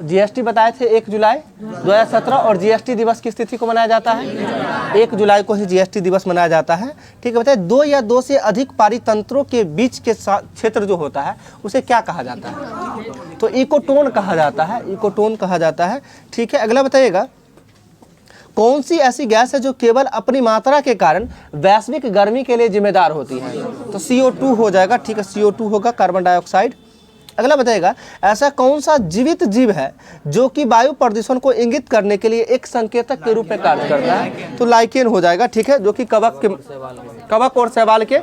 GST बताए थे 1 जुलाई 2017 और जीएसटी दिवस किस तिथि को मनाया जाता है? 1 जुलाई को ही जीएसटी दिवस मनाया जाता है। ठीक है, बताइए 2 या 2 से अधिक पारितंत्रों के बीच के क्षेत्र जो होता है उसे क्या कहा जाता है? तो इकोटोन कहा जाता है, इकोटोन कहा जाता है। ठीक है, अगला बताइएगा कौन सी ऐसी गैस है जो केवल अपनी मात्रा के कारण वैश्विक गर्मी के लिए जिम्मेदार होती है? तो CO2 हो जाएगा। ठीक है, CO2 होगा, कार्बन डाइऑक्साइड। अगला बताइएगा ऐसा कौन सा जीवित जीव है जो कि वायु प्रदूषण को इंगित करने के लिए एक संकेतक के रूप में कार्य करता है? तो लाइकेन हो जाएगा। ठीक है, जो कि कवक और शैवाल के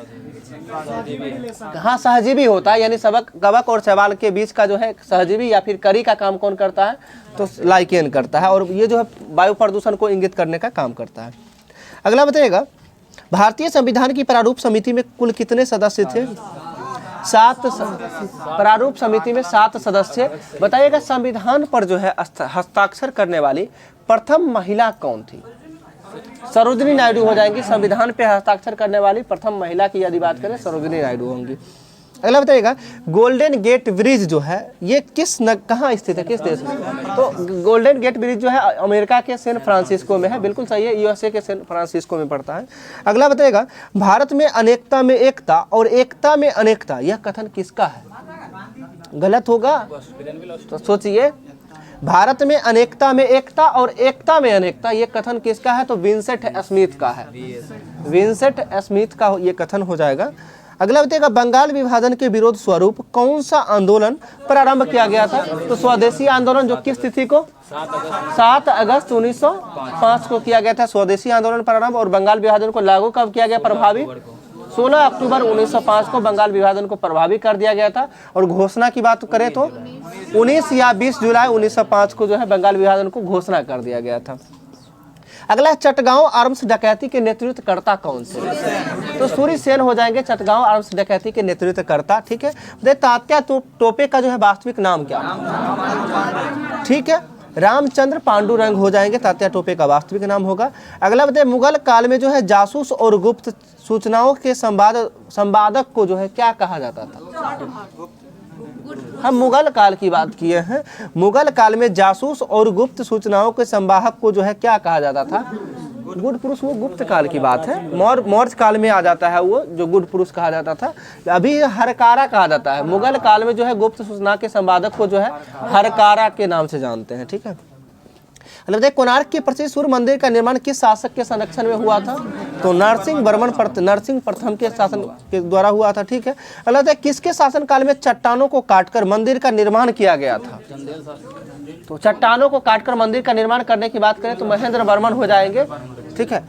हाँ सहजीवी होता है, यानी कवक और शैवाल के बीच का जो है सहजीवी या फिर करी का काम कौन करता है? तो लाइकेन करता है, और ये जो है वायु प्रदूषण को इंगित करने का काम करता है। अगला बताइएगा भारतीय संविधान की प्रारूप समिति में कुल कितने सदस्य थे? 7 प्रारूप समिति में 7 सदस्य। बताइएगा संविधान पर जो है हस्ताक्षर करने वाली प्रथम महिला कौन थी? सरोजिनी नायडू हो जाएंगी। संविधान पे हस्ताक्षर करने वाली प्रथम महिला की यदि बात करें सरोजिनी नायडू होंगी। अगला बताइएगा गोल्डन गेट ब्रिज जो है ये कहाँ स्थित है, किस देश में? तो गोल्डन गेट ब्रिज जो है अमेरिका के सैन फ्रांसिस्को में है। बिल्कुल सही है, यूएसए के सैन फ्रांसिस्को में पड़ता है। अगला बताइएगा भारत में अनेकता में एकता और एकता में अनेकता यह कथन किसका है? गलत होगा तो सोचिए। भारत में अनेकता में एकता और एकता में अनेकता ये कथन किसका है? तो विंसेंट स्मिथ का है। विंसेंट स्मिथ का ये कथन हो जाएगा। अगला बताइएगा बंगाल विभाजन के विरोध स्वरूप कौन सा आंदोलन प्रारंभ किया गया था? तो स्वदेशी आंदोलन, जो किस तिथि को? 7 अगस्त 1905 को किया गया था स्वदेशी आंदोलन प्रारंभ। और बंगाल विभाजन को लागू कब किया गया प्रभावी? 16 अक्टूबर 1905 को बंगाल विभाजन को प्रभावी कर दिया गया था। और घोषणा की बात करें तो 19 या 20 जुलाई 1905 को जो है बंगाल विभाजन को घोषणा कर दिया गया था। अगला चटगांव आर्म्स डकैती के नेतृत्वकर्ता कौन थे? तो सूर्य सेन हो जाएंगे चटगांव आर्म्स डकैती के नेतृत्वकर्ता। ठीक है, तात्या टोपे का जो है वास्तविक नाम क्या? ठीक है, रामचंद्र पांडुरंग हो जाएंगे, तात्या टोपे का वास्तविक नाम होगा। अगला बताइए मुगल काल में जो है जासूस और गुप्त सूचनाओं के संवादक को जो है क्या कहा जाता था? हम मुगल काल की बात किए हैं। मुगल काल में जासूस और गुप्त सूचनाओं के संवाहक को जो है क्या कहा जाता था? गुड पुरुष। वो गुप्त काल की बात है, मौर्य काल में आ जाता है वो जो गुड पुरुष कहा जाता था। अभी हरकारा कहा जाता है। मुगल काल में जो है गुप्त सूचना के संवादक को जो है हरकारा के नाम से जानते हैं। ठीक है, बताइए कोणार्क के प्रसिद्ध सूर्य मंदिर का निर्माण किस शासक के संरक्षण में हुआ था? तो नरसिंह प्रथम के शासन के द्वारा हुआ था। ठीक है, अगला बताइए किसके शासन काल में चट्टानों को काटकर मंदिर का निर्माण किया गया था? तो चट्टानों को काटकर मंदिर का निर्माण करने की बात करें तो महेंद्र वर्मन हो जाएंगे। ठीक है,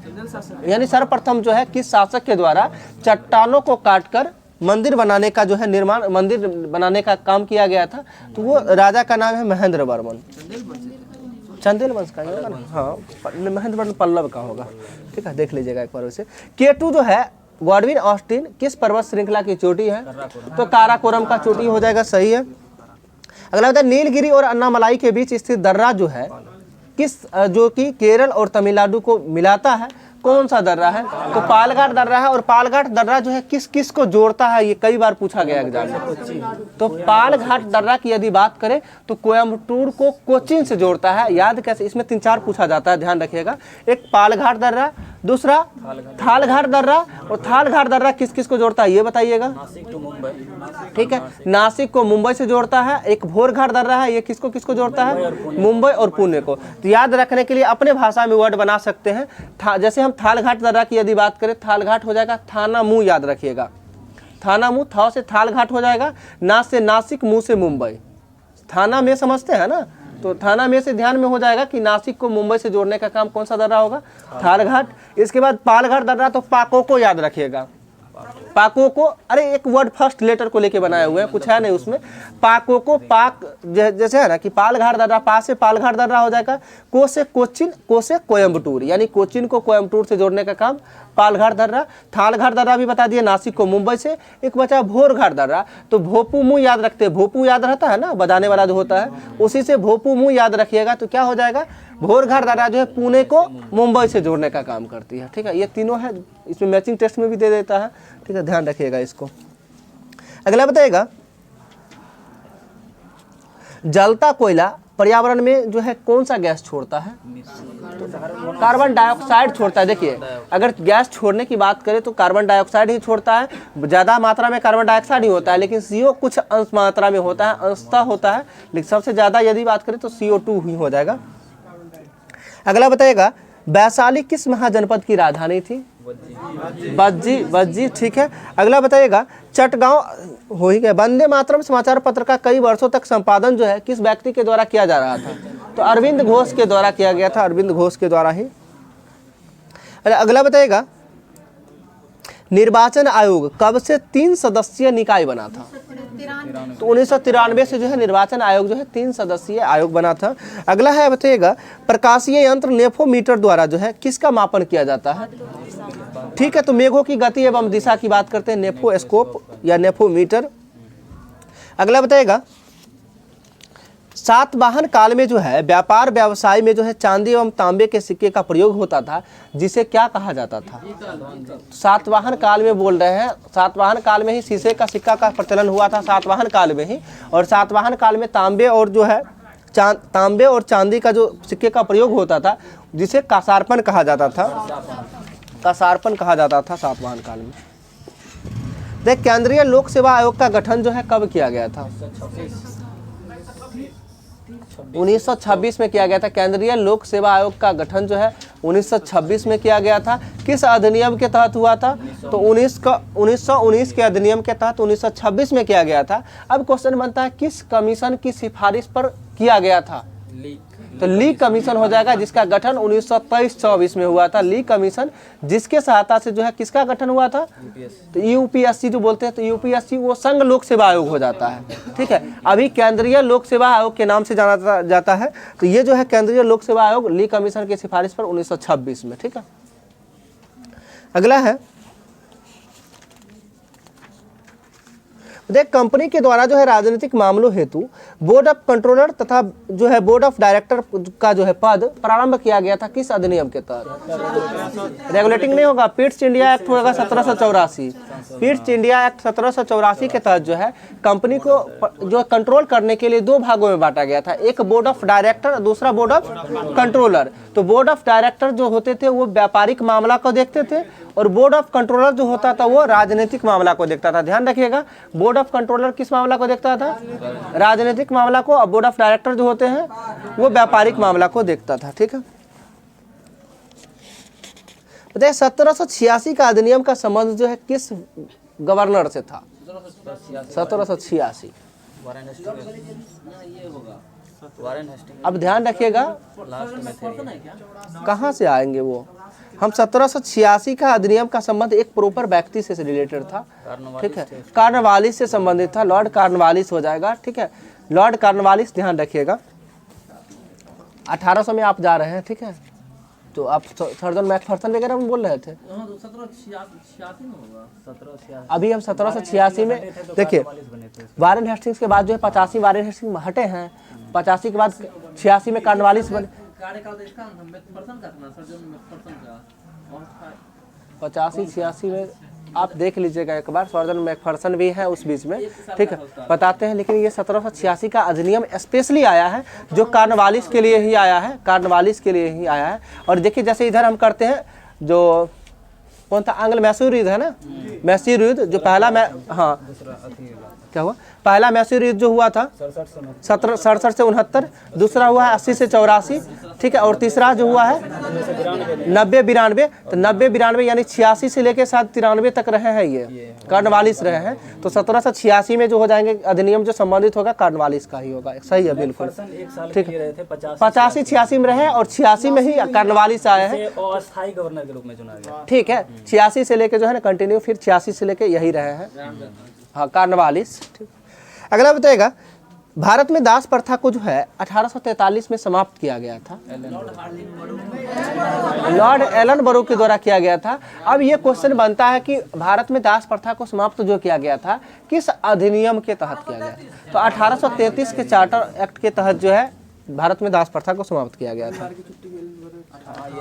यानी सर्वप्रथम जो है किस शासक के द्वारा चट्टानों को काटकर मंदिर बनाने का जो है मंदिर बनाने का काम किया गया था? तो वो राजा का नाम है महेंद्र वर्मन। चंदेल वंश का होगा ना? हाँ, महेंद्र वर्मन पल्लव का होगा। ठीक है, देख लीजिएगा एक बार वैसे। K2 जो है गॉडविन ऑस्टिन किस पर्वत श्रृंखला की चोटी है? तो काराकोरम का चोटी हो जाएगा, सही है। अगला होता है नीलगिरी और अन्नामलाई के बीच स्थित दर्रा जो है जो कि केरल और तमिलनाडु को मिलाता है, कौन सा दर्रा है? तो पालघाट दर्रा है। और पालघाट दर्रा जो है किस को जोड़ता है? ये कई बार पूछा गया एग्जाम में। तो पालघाट दर्रा की यदि बात करें तो कोयम्बटूर को कोचीन से जोड़ता है। याद कैसे? इसमें 3-4 पूछा जाता है, ध्यान रखिएगा। एक पालघाट दर्रा, दूसरा थालघाट दर्रा। और थालघाट दर्रा किस को जोड़ता है ये बताइएगा? नासिक टू मुंबई। ठीक है, नासिक को मुंबई से जोड़ता है। एक भोरघाट दर्रा है, ये किसको जोड़ता है? मुंबई और पुणे को। तो याद रखने के लिए अपने भाषा में वर्ड बना सकते हैं। जैसे हम थालघाट दर्रा की यदि बात करें, थालघाट हो जाएगा थाना मुंह, याद रखिएगा। थाना मुंह, था से थालघाट हो जाएगा, ना से नासिक, मुंह से मुंबई। थाना में समझते हैं ना, तो थाना में से ध्यान में हो जाएगा कि नासिक को मुंबई से जोड़ने का काम कौन सा दर्रा होगा? थालघाट। इसके बाद पालघाट दर्रा, तो पाको को याद रखिएगा। पाको को, अरे एक वर्ड फर्स्ट लेटर को लेके बनाए हुए हैं, कुछ है नहीं उसमें। पाको को पाक जैसे है ना कि पालघाट दर्रा, पा से पालघाट दर्रा हो जाएगा। को से कोचिन, को से कोयम्बटूर, यानी कोचिन को कोयम्बटूर से जोड़ने का काम पालघाट दर्रा। थालघाट दर्रा भी बता दिए, नासिक को मुंबई से। एक बचा भोरघाट दर्रा, तो भोपू मुंह याद रखते हैं। भोपू याद रहता है ना, बजाने वाला जो होता है, उसी से भोपू मुंह याद रखिएगा। तो क्या हो जाएगा? भोरघाट दर्रा जो है पुणे को मुंबई से जोड़ने का काम करती है। ठीक है, ये तीनों है, इसमें मैचिंग टेस्ट में भी दे देता है। ठीक है, ध्यान रखिएगा इसको। अगला बताइएगा जलता कोयला पर्यावरण में जो है कौन सा गैस छोड़ता है? कार्बन डाइऑक्साइड छोड़ता है। देखिए अगर गैस छोड़ने की बात करें तो कार्बन डाइऑक्साइड ही छोड़ता है, ज़्यादा मात्रा में कार्बन डाइऑक्साइड ही होता है, लेकिन CO कुछ अंश मात्रा में होता है, अंशतः होता है, लेकिन सबसे ज़्यादा यदि बात करें तो CO2 ही हो जाएगा। अगला बताइएगा वैशाली किस महाजनपद की राजधानी थी? बज्जी, ठीक है। अगला बताइएगा चटगांव हो ही गया। वंदे मातरम समाचार पत्र का कई वर्षों तक संपादन जो है किस व्यक्ति के द्वारा किया जा रहा था? तो अरविंद घोष के द्वारा किया गया था, अरविंद घोष के द्वारा ही। अगला बताइएगा निर्वाचन आयोग कब से 3 सदस्यीय निकाय बना था? तो 1993 से जो है निर्वाचन आयोग जो है 3 सदस्यीय आयोग बना था। अगला है बताइएगा प्रकाशीय यंत्र नेफोमीटर द्वारा जो है किसका मापन किया जाता है? ठीक है, तो मेघों की गति एवं दिशा की बात करते हैं, नेफोस्कोप या नेफोमीटर। अगला बताइएगा सातवाहन काल में जो है व्यापार व्यवसाय में जो है चांदी एवं तांबे के सिक्के का प्रयोग होता था, जिसे क्या कहा जाता था? सातवाहन काल में बोल रहे हैं, सातवाहन काल में ही शीशे का सिक्का का प्रचलन हुआ था, सातवाहन काल में ही। और सातवाहन काल में तांबे और जो है तांबे और चांदी का जो सिक्के का प्रयोग होता था, जिसे कासार्पण कहा जाता था, कासार्पण कहा जाता था सातवाहन काल में। देख केंद्रीय लोक सेवा आयोग का गठन जो है कब किया गया था? 1926 में किया गया था। केंद्रीय लोक सेवा आयोग का गठन जो है 1926 में किया गया था। किस अधिनियम के तहत हुआ था? तो 1919 के अधिनियम के तहत 1926 में किया गया था। अब क्वेश्चन बनता है किस कमीशन की सिफारिश पर किया गया था? तो ली कमीशन हो जाएगा, जिसका गठन 1923-24 में हुआ था। ली कमीशन जिसके सहायता से जो है किसका गठन हुआ था? तो यूपीएससी जो बोलते हैं, तो यूपीएससी वो संघ लोक सेवा आयोग हो जाता है। ठीक है, अभी केंद्रीय लोक सेवा आयोग के नाम से जाना जाता है। तो ये जो है केंद्रीय लोक सेवा आयोग ली कमीशन की सिफारिश पर 1926 में। ठीक है, अगला है देख कंपनी के द्वारा जो है राजनीतिक मामलों हेतु बोर्ड ऑफ कंट्रोलर तथा जो है बोर्ड ऑफ डायरेक्टर का जो है पद प्रारंभ किया गया था किस अधिनियम के तहत? रेगुलेटिंग नहीं होगा, पिट्स इंडिया एक्ट होगा 1784। पिट्स इंडिया एक्ट 1784 के तहत जो है कंपनी को जो कंट्रोल करने के लिए 2 भागों में बांटा गया था, एक बोर्ड ऑफ डायरेक्टर, दूसरा बोर्ड ऑफ कंट्रोलर। तो बोर्ड ऑफ डायरेक्टर जो होते थे वो व्यापारिक मामला को देखते थे, और बोर्ड ऑफ कंट्रोलर जो होता था वो राजनीतिक मामला को देखता था। ध्यान रखिएगा, बोर्ड ऑफ कंट्रोलर किस मामला को देखता था? राजनीतिक मामला को। और बोर्ड ऑफ डायरेक्टर जो होते हैं वो व्यापारिक मामला को देखता था। ठीक है, बताइए 1786 का अधिनियम का संबंध जो है किस गवर्नर से था? 1786। अब ध्यान रखिएगा कहाँ से आएंगे वो। हम 1786 का अधिनियम का संबंध एक प्रॉपर व्यक्ति से रिलेटेड था। ठीक है, कार्नवालिस से संबंधित था, लॉर्ड कार्नवालिस हो जाएगा। ठीक है, लॉर्ड कार्नवालिस, ध्यान रखिएगा। 1800 में आप जा रहे हैं। ठीक है, तो आप सर्जन मैकफर्सन वगैरह में बोल रहे थे। अभी हम 1786 में देखिए वारेन हेस्टिंग्स के बाद जो है 85 वारेन हेस्टिंग्स हटे हैं, 85 के बाद 86 में कार्नवालिस बने। 85-86 में आप देख लीजिएगा एक बार, सर्जन मैकफर्सन भी है उस बीच में। ठीक है, बताते हैं। लेकिन ये 1786 का अधिनियम स्पेशली आया है जो कार्नवालिस के लिए ही आया है, कार्नवालिस के लिए ही आया है। और देखिए जैसे इधर हम करते हैं जो कौन था, आंग्ल मैसूर युद्ध है ना, मैसूर युद्ध जो पहला क्या हुआ, पहला मैसूर युद्ध जो हुआ था 67 से 69, दूसरा हुआ है 80 से 84। ठीक है, और तीसरा जो हुआ है 90-92। तो 90-92 यानी 86 से लेके 93 तक रहे हैं, ये कार्नवालिस रहे हैं। तो 1786 में जो हो जाएंगे अधिनियम जो संबंधित होगा कार्नवालिस का ही होगा। सही है, बिल्कुल ठीक है। 85-86 में रहे और 86 में ही कार्नवालिस आए हैं, अस्थायी गवर्नर के रूप में चुना गया। ठीक है, 86 से लेके जो है ना कंटिन्यू, फिर 86 से लेके यही रहे हैं, हाँ कार्नवालिस। ठीक, अगला बताएगा भारत में दास प्रथा को जो है 1843 में समाप्त किया गया था, लॉर्ड एलन बरो के द्वारा किया गया था। अब ये क्वेश्चन बनता है कि भारत में दास प्रथा को समाप्त जो किया गया था किस अधिनियम के तहत किया गया? तो 1833 के चार्टर एक्ट के तहत जो है भारत में दास प्रथा को समाप्त किया गया था।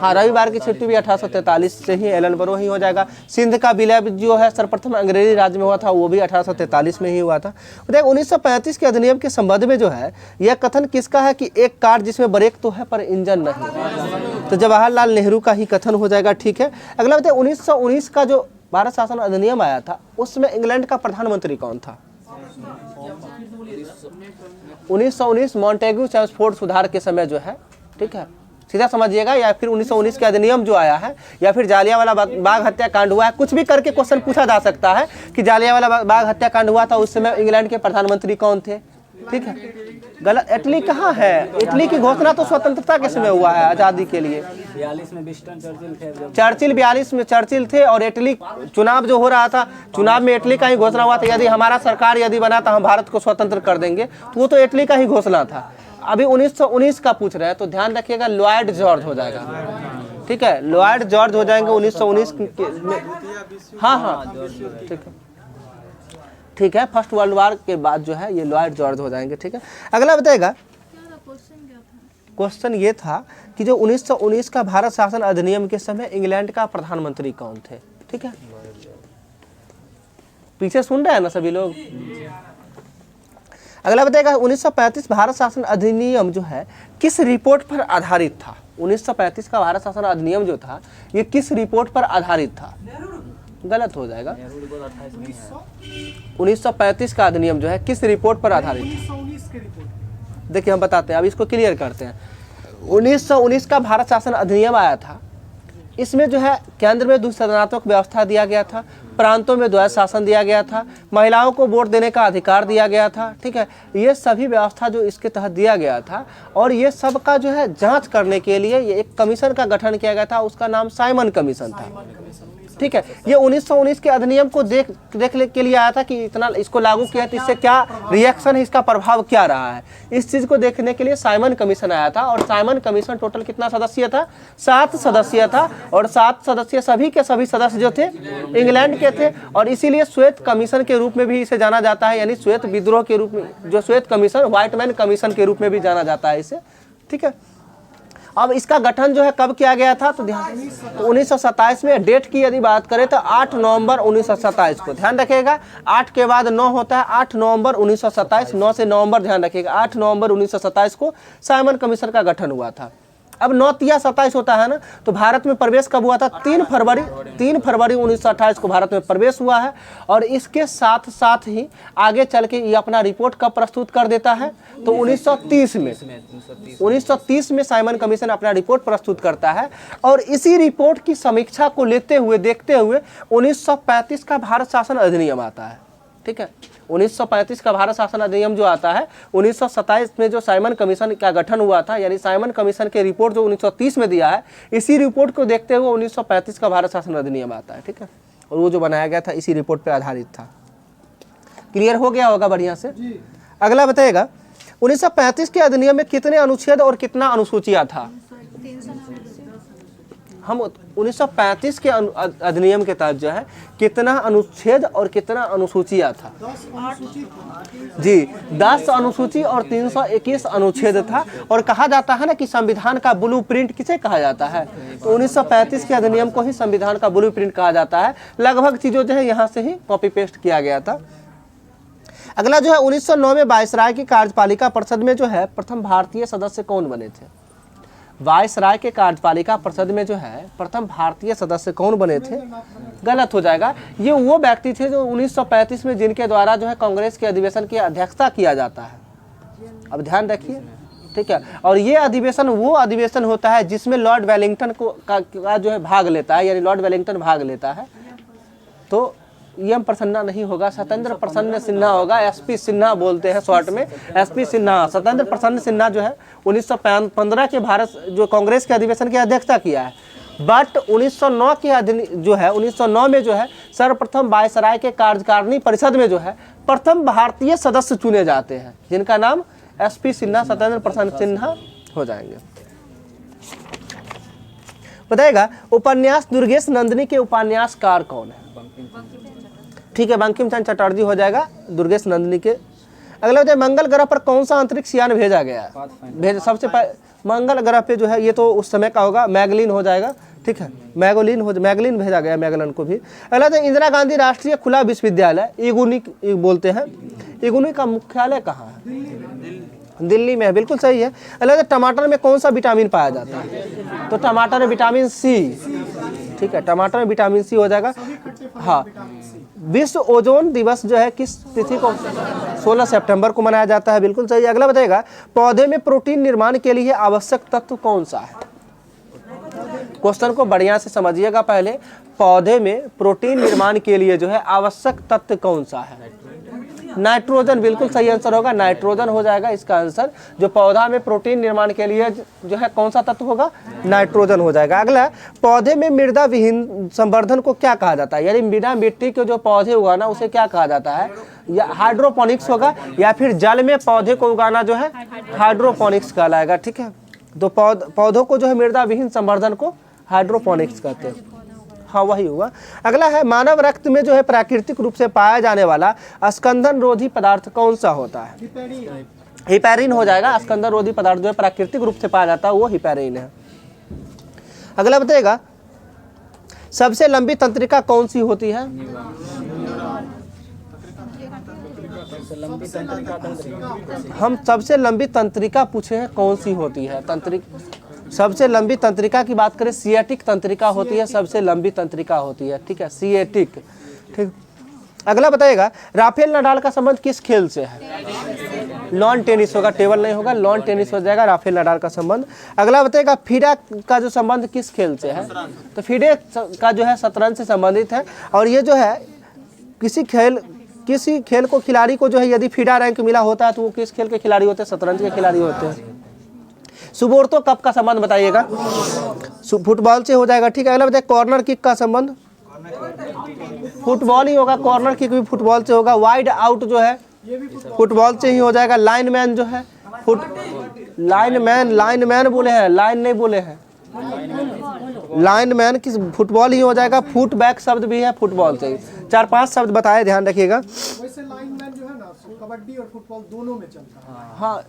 हाँ, रविवार की छुट्टी भी 1843 से ही एलन बरो ही हो जाएगा। सिंध का विलय जो है सर्वप्रथम अंग्रेजी राज्य में हुआ था, वो भी 1843 में ही हुआ था। देखिए 1935 के अधिनियम के संबंध में जो है यह कथन किसका है कि एक कार जिसमें ब्रेक तो है पर इंजन नहीं, तो जवाहरलाल नेहरू का ही कथन हो जाएगा। ठीक है, अगला बताइए 1919 का जो भारत शासन अधिनियम आया था उसमें इंग्लैंड का प्रधानमंत्री कौन था? 1919 मॉन्टेग्यू चेम्सफोर्ड सुधार के समय जो है, ठीक है, सीधा समझिएगा, या फिर 1919 के अधिनियम जो आया है, या फिर जालियांवाला बाग हत्याकांड हुआ है, कुछ भी करके क्वेश्चन पूछा जा सकता है कि जालियांवाला बाग हत्याकांड हुआ था उस समय इंग्लैंड के प्रधानमंत्री कौन थे। ठीक है, गलत। इटली कहाँ है? इटली की घोषणा तो स्वतंत्रता के समय हुआ है, आजादी के लिए। 42 में विंस्टन चर्चिल थे चर्चिल 42 में चर्चिल थे, और इटली चुनाव जो हो रहा था, चुनाव में इटली का ही घोषणा हुआ था, यदि हमारा सरकार यदि बना तो हम भारत को स्वतंत्र कर देंगे, तो वो तो इटली का ही घोषणा था। अभी 1919 का पूछ रहे हैं तो ध्यान रखिएगा, लॉयड जॉर्ज हो जाएगा। ठीक है, लॉयड जॉर्ज हो जाएंगे 1919 में। हाँ, ठीक है, ठीक है, फर्स्ट वर्ल्ड वार के बाद जो है ये लॉयड जॉर्ज हो जाएंगे। ठीक है, अगला बताएगा, क्वेश्चन ये था कि जो 1919 का भारत शासन अधिनियम के समय इंग्लैंड का प्रधानमंत्री कौन थे? ठीक है, पीछे सुन रहे हैं ना सभी लोग? अगला बताएगा 1935 भारत शासन अधिनियम जो है किस रिपोर्ट पर आधारित था? 1935 का भारत शासन अधिनियम जो था ये किस रिपोर्ट पर आधारित था? गलत हो जाएगा। 1935 का अधिनियम जो है किस रिपोर्ट पर आधारित था? देखिए हम बताते हैं, अब इसको क्लियर करते हैं। 1919 का भारत शासन अधिनियम आया था, इसमें जो है केंद्र में द्विसदनात्मक व्यवस्था दिया गया था, प्रांतों में द्वैध शासन दिया गया था, महिलाओं को वोट देने का अधिकार दिया गया था। ठीक है, ये सभी व्यवस्था जो इसके तहत दिया गया था, और ये सब का जो है जांच करने के लिए ये एक कमीशन का गठन किया गया था, उसका नाम साइमन कमीशन था। ठीक है, ये 1919 के अधिनियम को देख के लिए आया था कि इतना इसको लागू किया तो इससे क्या रिएक्शन है, इसका प्रभाव क्या रहा है, इस चीज को देखने के लिए साइमन कमीशन आया था। और साइमन कमीशन टोटल कितना सदस्य था? 7 सदस्य था, और 7 सदस्य सभी के सभी सदस्य जो थे इंग्लैंड के थे, और इसीलिए श्वेत कमीशन के रूप में भी इसे जाना जाता है, यानी श्वेत विद्रोह के रूप में, जो श्वेत कमीशन, व्हाइट मैन कमीशन के रूप में भी जाना जाता है इसे। ठीक है, अब इसका गठन जो है कब किया गया था? तो ध्यान, तो 1927 में। डेट की यदि बात करें तो 8 नवंबर 1927 को, ध्यान रखिएगा, 8 के बाद 9 होता है, 8 नवंबर 1927, 9 से नवंबर ध्यान रखिएगा, 8 नवंबर 1927 को साइमन कमीशन का गठन हुआ था। अब 9 तिया 27 होता है ना, तो भारत में प्रवेश कब हुआ था? 3 फरवरी 1928 को भारत में प्रवेश हुआ है। और इसके साथ साथ ही आगे चल के ये अपना रिपोर्ट कब प्रस्तुत कर देता है? तो 1930 में साइमन कमीशन अपना रिपोर्ट प्रस्तुत करता है, और इसी रिपोर्ट की समीक्षा को लेते हुए देखते हुए 1935 का भारत शासन अधिनियम आता है। ठीक है, 1935 का भारत शासन अधिनियम जो आता है, 1927 में जो साइमन कमीशन का गठन हुआ था, यानी साइमन कमीशन के रिपोर्ट जो 1930 में दिया है, इसी रिपोर्ट को देखते हुए 1935 का भारत शासन अधिनियम आता है। ठीक है, और वो जो बनाया गया था इसी रिपोर्ट पर आधारित था। क्लियर हो गया होगा बढ़िया से? अगला बताएगा 1935 के अधिनियम में कितने अनुच्छेद और कितना अनुसूचियां था? हम 1935 के अधिनियम के तहत जो है कितना अनुच्छेद और कितना अनुसूचियां था? जी, 10 अनुसूची और 321 अनुच्छेद था। और कहा जाता है ना कि संविधान का ब्लूप्रिंट किसे कहा जाता है? तो 1935 के अधिनियम को ही संविधान का ब्लूप्रिंट कहा जाता है। लगभग चीजों जो है यहाँ से ही कॉपी पेस्ट किया गया था। अगला जो है 1909 में वायसराय की कार्यपालिका परिषद में जो है प्रथम भारतीय सदस्य कौन बने थे? वायसराय के कार्यपालिका परिषद में जो है प्रथम भारतीय सदस्य कौन बने थे? गलत हो जाएगा। ये वो व्यक्ति थे जो 1935 में जिनके द्वारा जो है कांग्रेस के अधिवेशन की अध्यक्षता किया जाता है। अब ध्यान रखिए, ठीक है, और ये अधिवेशन वो अधिवेशन होता है जिसमें लॉर्ड वेलिंगटन का जो है भाग लेता है, यानी लॉर्ड वेलिंगटन भाग लेता है। तो एम प्रसन्ना नहीं होगा, सत्येंद्र प्रसन्न सिन्हा होगा, एसपी सिन्हा बोलते हैं शॉर्ट में, एसपी सिन्हा। सत्येंद्र प्रसन्न सिन्हा जो है 1915 के भारत जो कांग्रेस के अधिवेशन की अध्यक्षता किया है। बट 1909 के जो है 1909 में जो है सर्वप्रथम वायसराय के कार्यकारिणी परिषद में जो है प्रथम भारतीय सदस्य चुने जाते हैं, जिनका नाम एसपी सिन्हा, सत्येंद्र प्रसन्न सिन्हा हो जाएंगे। बताएगा उपन्यास दुर्गेश नंदिनी के उपन्यासकार कौन है? ठीक है, बंकिम चंद्र चटर्जी हो जाएगा दुर्गेश नंदिनी के। अगला बताइए मंगल ग्रह पर कौन सा अंतरिक्ष यान भेजा गया? सबसे मंगल ग्रह पे जो है, ये तो उस समय का होगा, मैगलिन हो जाएगा, ठीक है, मैगलिन भेजा गया, मैगलन को भी। अगला तो इंदिरा गांधी राष्ट्रीय खुला विश्वविद्यालय इगुनी बोलते हैं, इगुनी का मुख्यालय कहाँ है? दिल्ली में है, बिल्कुल सही है। अगला तो टमाटर में कौन सा विटामिन पाया जाता है? तो टमाटर में विटामिन सी, ठीक है, टमाटर में विटामिन सी हो जाएगा। हाँ, विश्व ओजोन दिवस जो है किस तिथि को? 16 सितंबर को मनाया जाता है, बिल्कुल सही। अगला बताएगा पौधे में प्रोटीन निर्माण के लिए आवश्यक तत्व कौन सा है? क्वेश्चन को बढ़िया से समझिएगा पहले, पौधे में प्रोटीन निर्माण के लिए जो है आवश्यक तत्व कौन सा है? नाइट्रोजन, बिल्कुल सही आंसर होगा, नाइट्रोजन हो जाएगा इसका आंसर। जो पौधा में प्रोटीन निर्माण के लिए जो है कौन सा तत्व होगा? नाइट्रोजन हो जाएगा। अगला, पौधे में मृदा विहीन संवर्धन को क्या कहा जाता है? यानी बिना मिट्टी के जो पौधे उगाना उसे क्या कहा जाता है? या हाइड्रोपोनिक्स होगा, या फिर जल में पौधे को उगाना जो है हाइड्रोपोनिक्स कहलाएगा, ठीक है। तो पौधों को जो है मृदा विहीन संवर्धन को हाइड्रोपोनिक्स कहते हैं, हाँ वही हुआ। अगला है मानव रक्त में जो है प्राकृतिक रूप से पाया जाने वाला स्कंदन रोधी पदार्थ कौन सा होता है? हिपैरिन हो जाएगा। स्कंदन रोधी पदार्थ जो है प्राकृतिक रूप से पाया जाता है वो हिपैरिन है। अगला बताएगा सबसे लंबी तंत्रिका कौन सी होती है? हम सबसे लंबी तंत्रिका पूछे हैं कौन सी होती है? सबसे लंबी तंत्रिका की बात करें, सियाटिक तंत्रिका होती है, सबसे लंबी तंत्रिका होती है, ठीक है, सियाटिक, ठीक। अगला बताइएगा राफेल नडाल का संबंध किस खेल से है? लॉन टेनिस होगा, टेबल नहीं होगा, लॉन टेनिस हो जाएगा राफेल नडाल का संबंध। अगला बताइएगा फीडा का जो संबंध किस खेल से है? तो फीडे का जो है शतरंज से संबंधित है। और ये जो है किसी खेल को खिलाड़ी को जो है यदि फीडा रैंक मिला होता है तो वो किस खेल के खिलाड़ी होते हैं? शतरंज के खिलाड़ी होते हैं। सुबोर्तो कप का संबंध बताइएगा, फुटबॉल से हो जाएगा, ठीक है। अगला बताइए कॉर्नर किक का संबंध? फुटबॉल ही होगा, कॉर्नर किक भी फुटबॉल से होगा। वाइड आउट जो है फुटबॉल से ही हो जाएगा। लाइनमैन जो है लाइनमैन बोले हैं, लाइन नहीं बोले हैं, लाइनमैन किस फुटबॉल ही हो जाएगा। फुट बैक शब्द भी है फुटबॉल से ही। 4-5 शब्द बताए, ध्यान रखिएगा। वैसे लाइनमैन जो है ना कबड्डी और फुटबॉल दोनों में चलता है, हाँ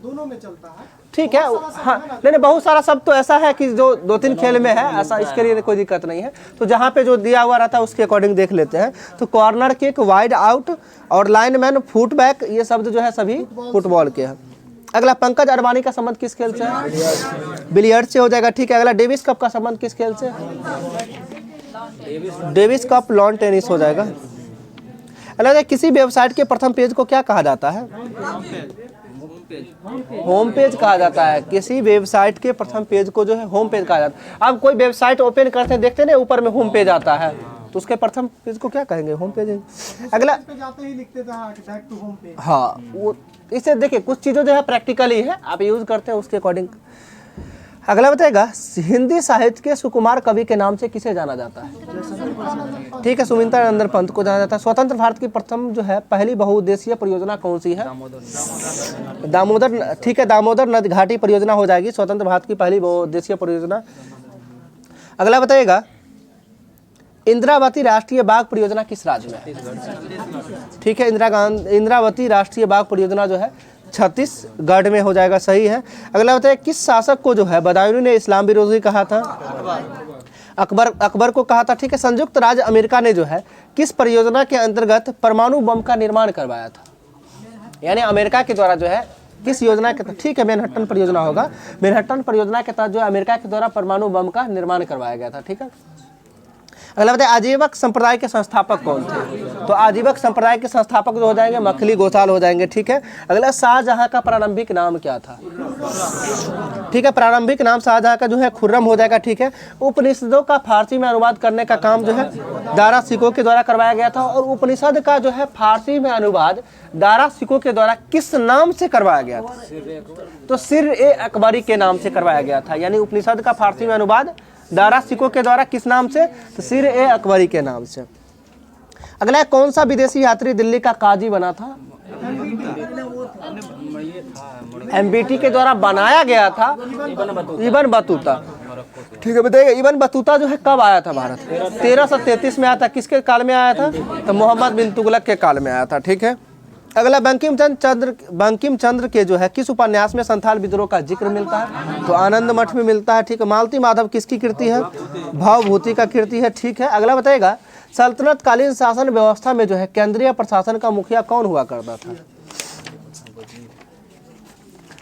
दोनों में चलता है, ठीक है। हाँ नहीं, बहुत सारा शब्द तो ऐसा है कि जो 2-3 खेल में है, ऐसा इसके लिए कोई दिक्कत नहीं है। तो जहाँ पे जो दिया हुआ रहता है उसके अकॉर्डिंग देख लेते हैं। तो कॉर्नर किक, वाइड आउट और लाइनमैन, फुट बैक, ये शब्द जो है सभी फुटबॉल के हैं। अगला पंकज अडवाणी का संबंध किस खेल से है? बिलियर्ड से हो जाएगा, ठीक है। अगला डेविस कप का संबंध किस खेल से? डेविस कप लॉन टेनिस हो जाएगा। अगला किसी वेबसाइट के प्रथम पेज को क्या कहा जाता है? होम पेज कहा जाता है। किसी वेबसाइट के प्रथम पेज को जो है होम पेज कहा जाता है। अब कोई वेबसाइट ओपन करते हैं, देखते हैं ना ऊपर में होम पेज आता है, तो उसके प्रथम पेज को क्या कहेंगे? Home page. अगला पे जाते ही लिखते थे बैक टू होम पेज। हाँ, वो इससे देखिए कुछ चीज़ें जो है प्रैक्टिकली है, आप यूज करते हैं उसके अकॉर्डिंग। अगला बताएगा हिंदी साहित्य के सुकुमार कवि के नाम से किसे जाना जाता है? ठीक है, सुमित्रा नंदन पंत को जाना जाता है। स्वतंत्र भारत की प्रथम जो है पहली बहुउद्देशीय परियोजना कौन सी है? दामोदर, ठीक है, दामोदर नदी घाटी परियोजना हो जाएगी स्वतंत्र भारत की पहली बहुउद्देशीय परियोजना। अगला बताइएगा इंद्रावती राष्ट्रीय बाग परियोजना किस राज्य में है? ठीक है, इंद्रावती राष्ट्रीय बाग परियोजना जो है छत्तीसगढ़ में हो जाएगा, सही है। अगला बताइए किस शासक को जो है बदायूं ने इस्लाम विरोधी कहा था? अकबर को कहा था, ठीक है। संयुक्त राज्य अमेरिका ने जो है किस परियोजना के अंतर्गत परमाणु बम का निर्माण करवाया था? यानी अमेरिका के द्वारा जो है किस योजना के तहत? ठीक है, मैनहट्टन परियोजना होगा। मैनहट्टन परियोजना के तहत जो अमेरिका के द्वारा परमाणु बम का निर्माण करवाया गया था, ठीक है। अगला बताइए आजीवक संप्रदाय के संस्थापक कौन थे? तो आजीवक संप्रदाय के संस्थापक जो हो जाएंगे मखली गोसाल हो जाएंगे, ठीक है। अगला शाहजहां का प्रारंभिक नाम क्या था? ठीक है, प्रारंभिक नाम शाहजहां का जो है खुर्रम हो जाएगा, ठीक है। उपनिषदों का फारसी में अनुवाद करने का काम जो है दारा सिकोह के द्वारा करवाया गया था। और उपनिषद का जो है फारसी में अनुवाद दारा सिकोह के द्वारा किस नाम से करवाया गया था? तो सिर-ए-अकबरी के नाम से करवाया गया था। यानी उपनिषद का फारसी में अनुवाद दारा सिकोह के द्वारा किस नाम से? तो सिर-ए-अकबरी के नाम से। अगला कौन सा विदेशी यात्री दिल्ली का काजी बना था? एमबीटी के द्वारा बनाया गया था इब्न बतूता, ठीक है। बताइए इब्न बतूता जो है कब आया था भारत? 1333 में आया था। किसके काल में आया था? तो मोहम्मद बिन तुगलक के काल में आया था, ठीक है। अगला बंकिम चंद्र के जो है किस उपन्यास में संथाल विद्रोह का जिक्र मिलता है? तो आनंद मठ में मिलता है। ठीक है। मालती माधव किसकी कृति है? भावभूति का कृति है। ठीक है। अगला बताएगा सल्तनत कालीन शासन व्यवस्था में जो है केंद्रीय प्रशासन का मुखिया कौन हुआ करता था?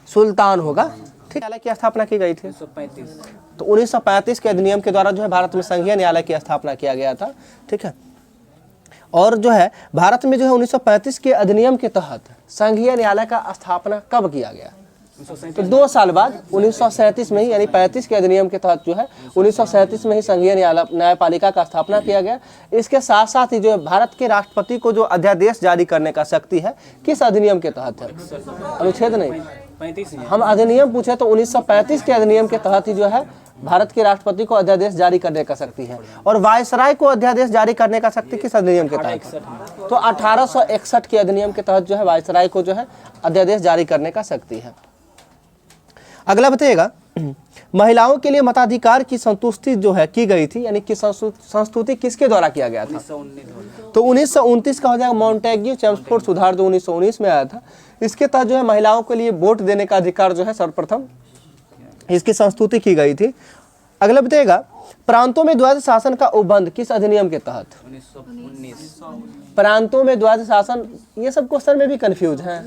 सुल्तान होगा। ठीक है। न्यायालय की स्थापना की गई थी 1935। तो 1935 के अधिनियम के द्वारा जो है भारत में संघीय न्यायालय की स्थापना किया गया था। ठीक है। और जो है भारत में जो है 1935 के अधिनियम के तहत संघीय न्यायालय का स्थापना कब किया गया? तो 2 साल बाद 1937 में ही, यानी 35 के अधिनियम के तहत जो है 1937 में ही संघीय न्यायपालिका का स्थापना किया गया। इसके साथ साथ ही जो है भारत के राष्ट्रपति को जो अध्यादेश जारी करने का शक्ति है किस अधिनियम के तहत है? अनुच्छेद नहीं, 35 हम अधिनियम पूछे तो 1935 के अधिनियम के तहत ही जो है भारत के राष्ट्रपति को अध्यादेश जारी करने का शक्ति है। और वायसराय को अध्यादेश जारी करने का शक्ति किस अधिनियम के तहत? तो 1861 के अधिनियम के तहत जो है वायसराय को जो है अध्यादेश जारी करने का शक्ति है। अगला बताइएगा महिलाओं के लिए मताधिकार की संतुष्टि जो है की गई थी, यानी कि संस्तुति किसके द्वारा किया गया था? तो 1929 का हो जाएगा मॉन्टेग्यू चेम्सफोर्ड सुधार जो 1919 में आया था। इसके तहत जो है महिलाओं के लिए वोट देने का अधिकार जो है सर्वप्रथम इसकी संस्तुति की गई थी। अगला बताइएगा प्रांतों में द्वैध शासन का उपबंध किस अधिनियम के तहत? 1919। प्रांतों में द्वैध शासन, ये सब क्वेश्चन में भी कंफ्यूज है।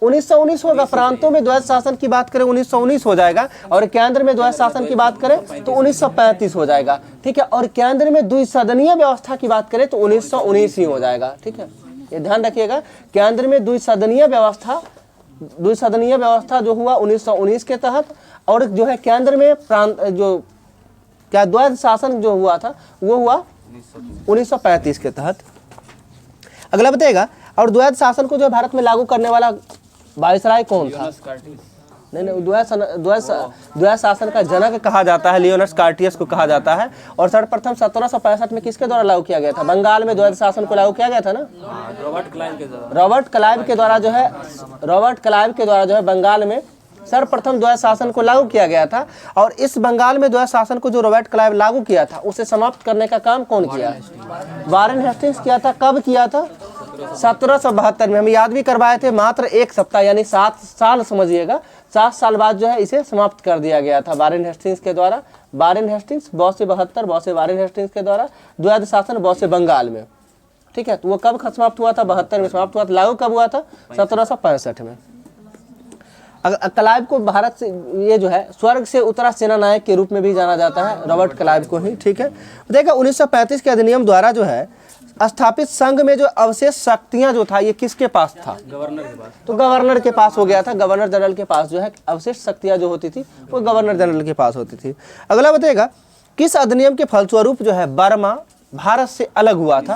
1919 होगा। प्रांतों में द्वैध शासन की बात करें 1919 हो जाएगा, और केंद्र में द्वैध शासन की बात करें तो 1935 हो जाएगा। ठीक है। और केंद्र में द्विसदनीय व्यवस्था की बात करें तो 1919 ही हो जाएगा। ठीक है। ये ध्यान रखिएगा, केंद्र में द्विसदनीय व्यवस्था जो हुआ 1919 के तहत, और जो है केंद्र में प्रांत जो क्या द्वैध शासन जो हुआ था वो हुआ 1935 के तहत। अगला बताइएगा और द्वैध शासन को जो भारत में लागू करने वाला वायसराय कौन था? नहीं, द्वैध शासन का जनक कहा जाता है, लियोनस कार्टियस को कहा जाता है। और सर्वप्रथम 1765 में किसके द्वारा लागू किया गया था? बंगाल में द्वैध शासन को लागू किया गया था ना, रॉबर्ट क्लाइव के द्वारा। रॉबर्ट क्लाइव के द्वारा जो है बंगाल में सर्वप्रथम द्वैध शासन को लागू किया गया था। और इस बंगाल में द्वैध शासन को जो रॉबर्ट क्लाइव लागू किया था उसे समाप्त करने का काम कौन किया? वारेन हेस्टिंग्स किया था। कब किया था? 1772 में। हम याद भी करवाए थे, मात्र 1 सप्ताह यानी 7 साल समझिएगा, 7 साल बाद जो है इसे समाप्त कर दिया गया था वारेन हेस्टिंग्स के द्वारा। वारेन हेस्टिंग्स 72 बौसे वारेन हेस्टिंग्स के द्वारा द्वैध शासन बौसे बंगाल में। ठीक है। तो वो कब समाप्त हुआ था? 72 में समाप्त हुआ था। लागू कब हुआ था? 1765 में। क्लाइव को भारत से ये जो है स्वर्ग से उतरा सेना नायक के रूप में भी जाना जाता है, रॉबर्ट क्लाइव को ही। ठीक है। देखा 1935 के अधिनियम द्वारा जो है स्थापित संघ में जो अवशेष शक्तियां जो था ये किसके पास था? गवर्नर के पास। तो गवर्नर के पास हो गया था। गवर्नर जनरल के पास जो है अवशेष शक्तियां जो होती थी वो गवर्नर जनरल के पास होती थी। अगला बताइएगा किस अधिनियम के फलस्वरूप जो है बर्मा भारत से अलग हुआ था?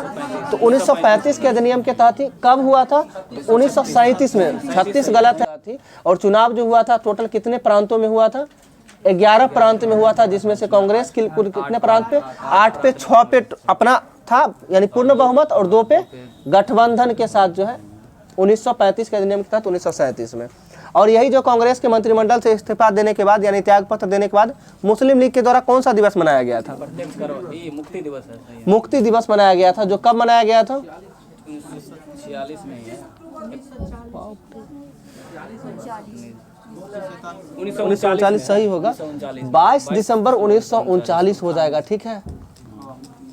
तो 1935 के अधिनियम के तहत ही। कब हुआ था? तो 1937 में। 36 गलत है। और चुनाव जो हुआ था टोटल कितने प्रांतों में हुआ था? 11 प्रांत में हुआ था, जिसमें से कांग्रेस कितने प्रांत पे? 8 पे, 6 पे अपना था यानी पूर्ण बहुमत, और 2 पे गठबंधन के साथ जो है 1935 के अधिनियम के तहत 1937 में। और यही जो कांग्रेस के मंत्रिमंडल से इस्तीफा देने के बाद यानी त्याग पत्र देने के बाद मुस्लिम लीग के द्वारा कौन सा दिवस मनाया गया था? मुक्ति दिवस है। मुक्ति दिवस मनाया गया था, जो कब मनाया गया था? 1946 में ही है। 1939 सही होगा। 22 दिसंबर 1939 हो जाएगा। ठीक है।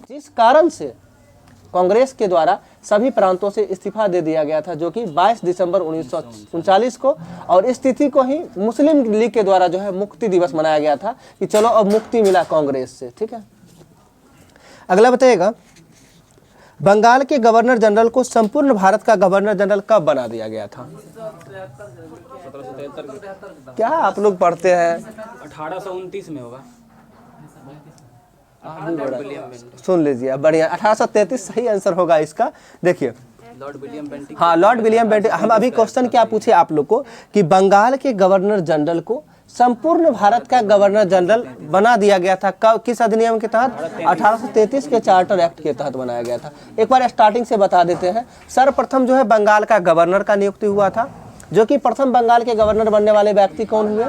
जिस कारण से कांग्रेस के द्वारा सभी प्रांतों से इस्तीफा दे दिया गया था, जो कि 22 दिसंबर 1939 को, और इस तिथि को ही मुस्लिम लीग के द्वारा जो है मुक्ति दिवस मनाया गया था कि चलो अब मुक्ति मिला कांग्रेस से। ठीक है। अगला बताइएगा बंगाल के गवर्नर जनरल को संपूर्ण भारत का गवर्नर जनरल कब बना दिया गया था? 1773। क्या आप लोग पढ़ते हैं? 1829 में होगा। सुन लीजिए, बढ़िया। 1833 सही आंसर होगा इसका। देखिए लॉर्ड विलियम बेंटिंग। हाँ, लॉर्ड विलियम बेंटिंग। हम अभी क्वेश्चन क्या पूछे आप लोग को कि बंगाल के गवर्नर जनरल को संपूर्ण भारत का गवर्नर जनरल बना दिया गया था कब, किस अधिनियम के तहत? 1833 के चार्टर एक्ट के तहत बनाया गया था। एक बार स्टार्टिंग से बता देते हैं। सर्वप्रथम जो है बंगाल का गवर्नर का नियुक्ति हुआ था, जो कि प्रथम बंगाल के गवर्नर बनने वाले व्यक्ति कौन हुए?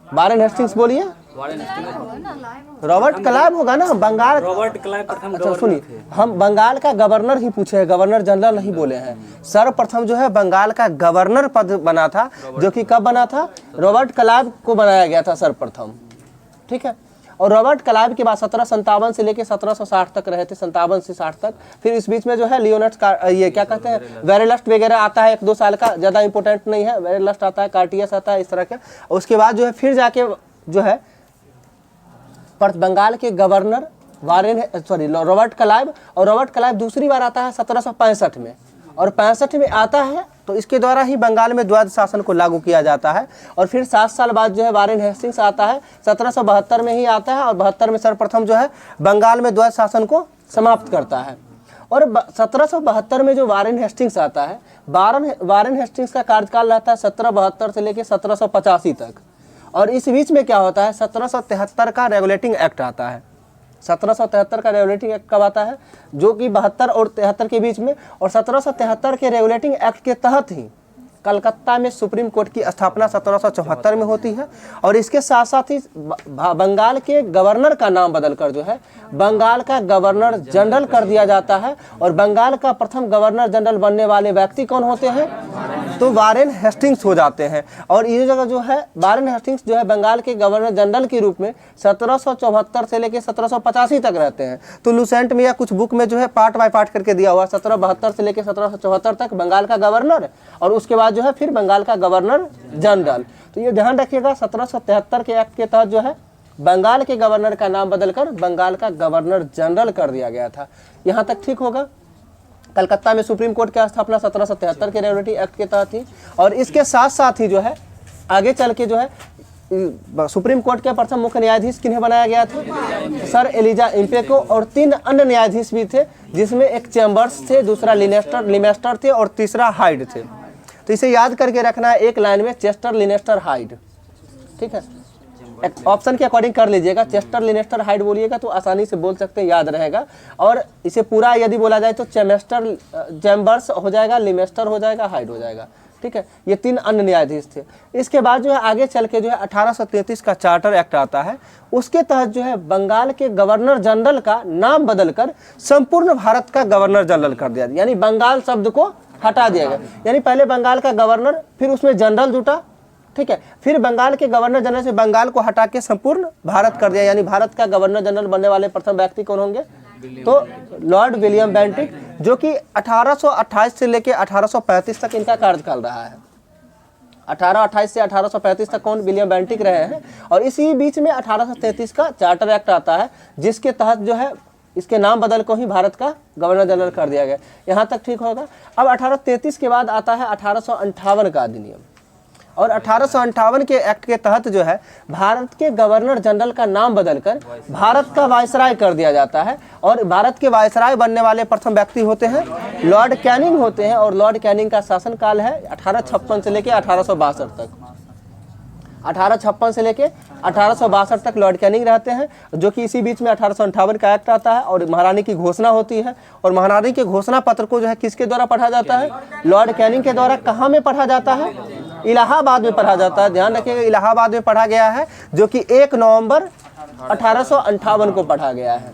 Warren Hastings. बोलिए। वारेन हेस्टिंग्स रॉबर्ट क्लाइव होगा ना। बंगाल, रॉबर्ट क्लाइव प्रथम अच्छा गवर्नर सुनिए, थे। हम बंगाल का गवर्नर ही पूछे हैं, गवर्नर जनरल नहीं बोले हैं। सर्वप्रथम जो है बंगाल का गवर्नर पद बना था, जो कि कब बना था? रॉबर्ट क्लाइव को बनाया गया था सर्वप्रथम, ठीक है। और रॉबर्ट क्लाइव के बाद 1757 से लेकर 1760 तक रहे थे, 57 से 60 तक। फिर इस बीच में जो है लियोनस का ये क्या कहते हैं, वेरेलस्ट वगैरह आता है 1-2 साल का, ज़्यादा इंपॉर्टेंट नहीं है। वेरेलस्ट आता है, कार्टियस आता है, इस तरह के। उसके बाद जो है फिर जाके जो है बंगाल के गवर्नर रॉबर्ट क्लाइव, और रॉबर्ट क्लाइव दूसरी बार आता है 1765 में, और 65 में आता है तो इसके द्वारा ही बंगाल में द्वैध शासन को लागू किया जाता है। और फिर 7 साल बाद जो है वारेन हेस्टिंग्स आता है, 1772 में ही आता है, और 72 में सर्वप्रथम जो है बंगाल में द्वैध शासन को समाप्त करता है। और 1772 में जो वारेन हेस्टिंग्स आता है, वारेन हेस्टिंग्स का कार्यकाल रहता है 1772 से लेकर 1785 तक। और इस बीच में क्या होता है, 1773 का रेगुलेटिंग एक्ट आता है। 1773 का रेगुलेटिंग एक्ट कब आता है? जो कि 72 और 73 के बीच में। और 1773 के रेगुलेटिंग एक्ट के तहत ही कलकत्ता में सुप्रीम कोर्ट की स्थापना 1774 में होती है। और इसके साथ साथ ही बंगाल के गवर्नर का नाम बदलकर जो है बंगाल का गवर्नर जनरल कर दिया जाता है। और बंगाल का प्रथम गवर्नर जनरल बनने वाले व्यक्ति कौन होते हैं? तो वारेन हेस्टिंग्स हो जाते हैं। और ये जगह जो है वारेन हेस्टिंग्स जो है बंगाल के गवर्नर जनरल के रूप में 1774 से लेकर 1785 तक रहते हैं। तो लुसेंट में या कुछ बुक में जो है पार्ट बाय पार्ट करके दिया हुआ, 1772 से लेकर 1774 तक बंगाल का गवर्नर, और उसके बाद जो है फिर बंगाल का गवर्नर जनरल। तो ये ध्यान रखिएगा, 1773 के एक्ट के तहत जो है बंगाल के गवर्नर का नाम बदलकर बंगाल का गवर्नर जनरल कर दिया गया था। यहाँ तक ठीक होगा। कलकत्ता में सुप्रीम कोर्ट की स्थापना 1773 के रेगुलेटरी एक्ट के तहत थी। और इसके साथ साथ ही जो है आगे चल के जो है सुप्रीम कोर्ट के प्रथम मुख्य न्यायाधीश किन्हें बनाया गया था? सर एलिजा इम्पेको, और 3 अन्य न्यायाधीश भी थे, जिसमें एक चैम्बर्स थे, दूसरा लिमेस्टर थे, और तीसरा हाइड थे। तो इसे याद करके रखना है एक लाइन में, चेस्टर, लिनेस्टर, हाइड, ठीक है। ऑप्शन के अकॉर्डिंग कर लीजिएगा, चेस्टर, लिनेस्टर, हाइड बोलिएगा तो आसानी से बोल सकते हैं, याद रहेगा। और इसे पूरा यदि बोला जाए तो चैम्बर्स हो जाएगा, लिमेस्टर हो जाएगा, हाइड हो जाएगा, ठीक है। ये 3 अन्य न्यायाधीश थे। इसके बाद जो है आगे चल के जो है 1833 का चार्टर एक्ट आता है। उसके तहत जो है बंगाल के गवर्नर जनरल का नाम बदलकर संपूर्ण भारत का गवर्नर जनरल कर दिया, यानी बंगाल शब्द को हटा दिया गया। यानी पहले बंगाल का गवर्नर, फिर उसमें जनरल जुटा, ठीक है। फिर बंगाल के गवर्नर जनरल से बंगाल को हटा के संपूर्ण भारत कर दिया, यानी भारत का गवर्नर जनरल बनने वाले प्रथम व्यक्ति कौन होंगे? तो लॉर्ड विलियम बेंटिक, जो कि 1828 से लेकर 1835 तक इनका कार्यकाल रहा है। 1828 से 1835 तक कौन? विलियम बेंटिक रहे हैं। और इसी बीच में 1833 का चार्टर एक्ट आता है, जिसके तहत जो है इसके नाम बदल को ही भारत का गवर्नर जनरल कर दिया गया। यहाँ तक ठीक होगा। अब 1833 के बाद आता है 1858 का अधिनियम, और 1858 के एक्ट के तहत जो है भारत के गवर्नर जनरल का नाम बदलकर भारत का वायसराय कर दिया जाता है। और भारत के वायसराय बनने वाले प्रथम व्यक्ति होते हैं लॉर्ड कैनिंग होते हैं। और लॉर्ड कैनिंग का शासनकाल है 1856 से लेकर 1862 तक। 1856 से लेके 1862 तक लॉर्ड कैनिंग रहते हैं, जो कि इसी बीच में 1858 का एक्ट आता है और महारानी की घोषणा होती है। और महारानी के घोषणा पत्र को जो है किसके द्वारा पढ़ा जाता है? लॉर्ड कैनिंग के द्वारा। कहाँ में पढ़ा जाता है? इलाहाबाद में पढ़ा जाता है। ध्यान रखिएगा, इलाहाबाद में पढ़ा गया है, जो कि 1 नवंबर 1858 को पढ़ा गया है।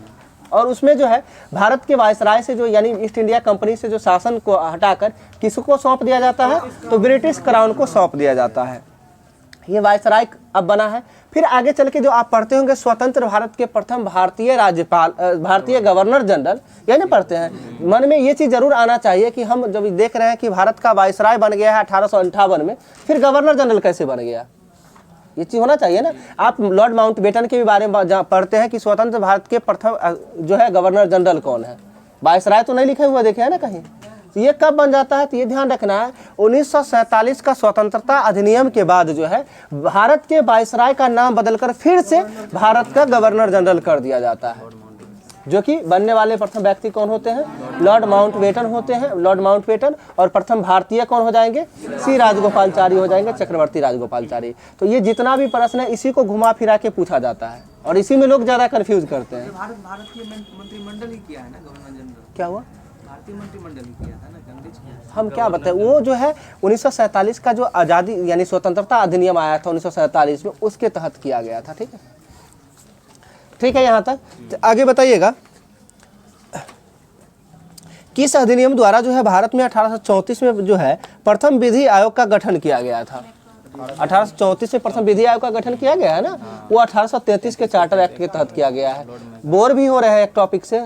और उसमें जो है भारत के वायसराय से जो यानी ईस्ट इंडिया कंपनी से जो शासन को हटाकर किसको सौंप दिया जाता है? तो ब्रिटिश क्राउन को सौंप दिया जाता है। ये वायसराय अब बना है। फिर आगे चल के जो आप पढ़ते होंगे, स्वतंत्र भारत के प्रथम भारतीय राज्यपाल, भारतीय गवर्नर जनरल, ये नहीं पढ़ते हैं? मन में ये चीज़ जरूर आना चाहिए कि हम जब देख रहे हैं कि भारत का वायसराय बन गया है 1858 में, फिर गवर्नर जनरल कैसे बन गया? ये चीज़ होना चाहिए ना। आप लॉर्ड माउंटबेटन के भी बारे में पढ़ते हैं कि स्वतंत्र भारत के प्रथम जो है गवर्नर जनरल कौन है। वायसराय तो नहीं लिखे हुए देखे हैं ना कहीं। ये कब बन जाता है? तो ये ध्यान रखना है, 1947 का स्वतंत्रता अधिनियम के बाद जो है भारत के वायसराय का नाम बदलकर फिर से भारत का गवर्नर जनरल कर दिया जाता है, जो कि बनने वाले प्रथम व्यक्ति कौन होते हैं? लॉर्ड माउंटबेटन होते हैं, लॉर्ड माउंटबेटन। और प्रथम भारतीय कौन हो जाएंगे? सी राजगोपालचारी हो जाएंगे, चक्रवर्ती राजगोपालचारी। तो ये जितना भी प्रश्न है इसी को घुमा फिरा के पूछा जाता है, और इसी में लोग ज्यादा कंफ्यूज करते हैं। भारतीय मंत्रिमंडल ही किया है ना गवर्नर जनरल। क्या हुआ? भारतीय मंत्रिमंडल ही किया था ना, कांग्रेस किया। हम क्या बताएं, वो जो है 1947 का जो आज़ादी यानी स्वतंत्रता अधिनियम आया था 1947 में, उसके तहत किया गया था, ठीक है। ठीक है यहाँ तक। तो आगे बताइएगा, किस अधिनियम द्वारा जो है भारत में 1834 में जो है प्रथम विधि आयोग का गठन किया गया था? 1834 में प्रथम विधि आयोग का गठन किया गया है ना, वो 1833 के चार्टर एक्ट के तहत किया गया है। बोर भी हो रहे हैं एक टॉपिक से,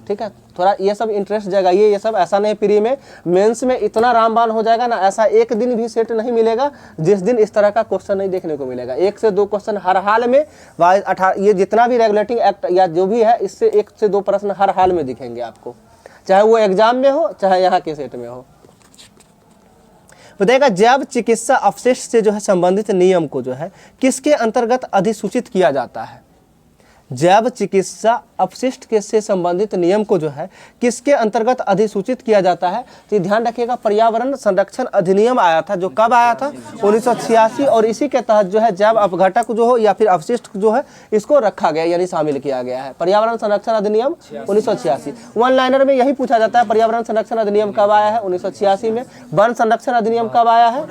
ठीक है, थोड़ा ये सब इंटरेस्ट जगाइए। ये सब ऐसा नहीं प्री में मेंस में इतना रामबाण हो जाएगा ना, ऐसा एक दिन भी सेट नहीं मिलेगा जिस दिन इस तरह का क्वेश्चन नहीं देखने को मिलेगा। 1 से 2 क्वेश्चन हर हाल में, ये जितना भी रेगुलेटिंग एक्ट या जो भी है, इससे 1 से 2 प्रश्न हर हाल में दिखेंगे आपको, चाहे वो एग्जाम में हो चाहे यहाँ के सेट में हो। बताइएगा, जैव चिकित्सा अपशिष्ट से जो है संबंधित नियम को जो है किसके अंतर्गत अधिसूचित किया जाता है? जैव चिकित्सा अपशिष्ट के से संबंधित नियम को जो है किसके अंतर्गत अधिसूचित किया जाता है? तो ध्यान रखिएगा, पर्यावरण संरक्षण अधिनियम आया था, जो कब आया था? 1986, और इसी के तहत जो है जैव अपघटक जो हो या फिर अपशिष्ट जो है इसको रखा गया, यानी शामिल किया गया है। पर्यावरण संरक्षण अधिनियम 1986। वन लाइनर में यही पूछा जाता है, पर्यावरण संरक्षण अधिनियम कब आया है? 1986 में। वन संरक्षण अधिनियम कब आया है?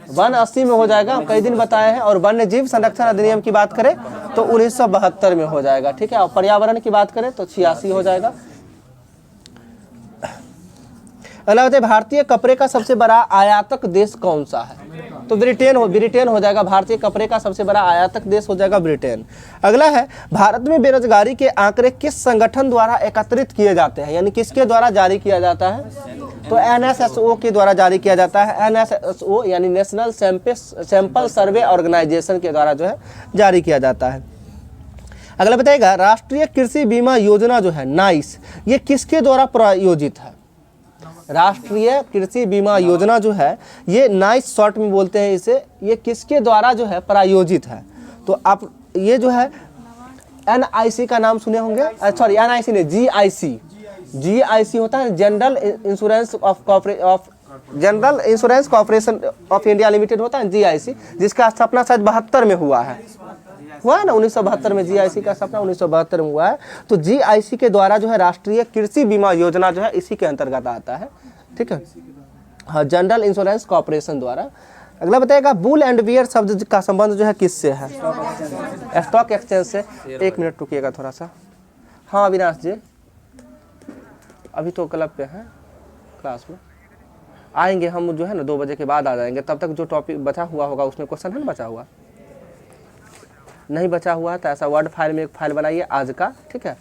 180 में हो जाएगा, कई दिन बताए हैं। और वन्य जीव संरक्षण अधिनियम की बात करें तो 1972 में हो जाएगा, ठीक है। और पर्यावरण की बात करें तो 86 हो जाएगा। अगला होता है, भारतीय कपड़े का सबसे बड़ा आयातक देश कौन सा है? तो ब्रिटेन हो जाएगा। भारतीय कपड़े का सबसे बड़ा आयातक देश हो जाएगा ब्रिटेन। अगला है, भारत में बेरोजगारी के आंकड़े किस संगठन द्वारा एकत्रित किए जाते हैं, यानी किसके द्वारा जारी किया जाता है? तो NSSO के द्वारा जारी किया जाता है। NSSO यानी नेशनल सैंपल सर्वे ऑर्गेनाइजेशन के द्वारा जो है जारी किया जाता है। अगला बताइएगा, राष्ट्रीय कृषि बीमा योजना जो है नाइस, ये किसके द्वारा प्रायोजित है? राष्ट्रीय कृषि बीमा योजना जो है ये नाइस शॉर्ट में बोलते हैं इसे, ये किसके द्वारा जो है प्रायोजित है? तो आप ये जो है NIC का नाम सुने होंगे, सॉरी NIC नहीं, GIC होता है, general insurance corporation of India limited होता है GIC, जिसका स्थापना शायद 72 में हुआ है ना, 1972 में GIC का स्थापना 1972 में हुआ है। तो GIC के द्वारा जो है राष्ट्रीय कृषि बीमा योजना जो है इसी के अंतर्गत आता है, ठीक है, हाँ, जनरल इंश्योरेंस कॉर्पोरेशन द्वारा। अगला बताएगा, बुल एंड बियर शब्द का संबंध जो है किससे है? स्टॉक एक्सचेंज से। 1 मिनट रुकिएगा थोड़ा सा। हाँ अविनाश जी, अभी तो क्लब पे हैं, क्लास में आएंगे हम जो है ना 2 बजे के बाद आ जाएंगे। तब तक जो टॉपिक बचा हुआ होगा उसमें क्वेश्चन है ना, बचा हुआ नहीं बचा हुआ है तो ऐसा वर्ड फाइल में एक फाइल बनाइए आज का, ठीक है,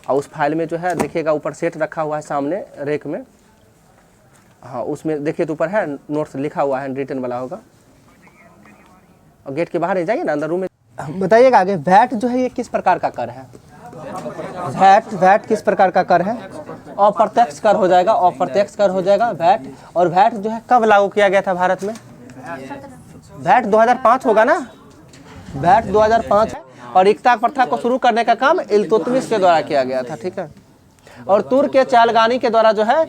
और उस फाइल में जो है देखिएगा ऊपर सेट रखा हुआ है सामने रेक में, हाँ उसमें देखिए तो ऊपर है नोट्स लिखा हुआ है, रिटन वाला होगा। और गेट के बाहर ही जाइए ना, अंदर रूम में। बताइएगा आगे, वैट जो है ये किस प्रकार का कर है? वैट किस प्रकार का कर है? अप्रत्यक्ष कर हो जाएगा, अप्रत्यक्ष कर हो जाएगा वैट। और वैट जो है कब लागू किया गया था भारत में? वैट 2005 होगा ना, वैट 2005 है। और इकता प्रथा को शुरू करने का काम इल्तुतमिश के द्वारा किया गया था, ठीक है। और तुर्क के चालगानी के द्वारा जो है,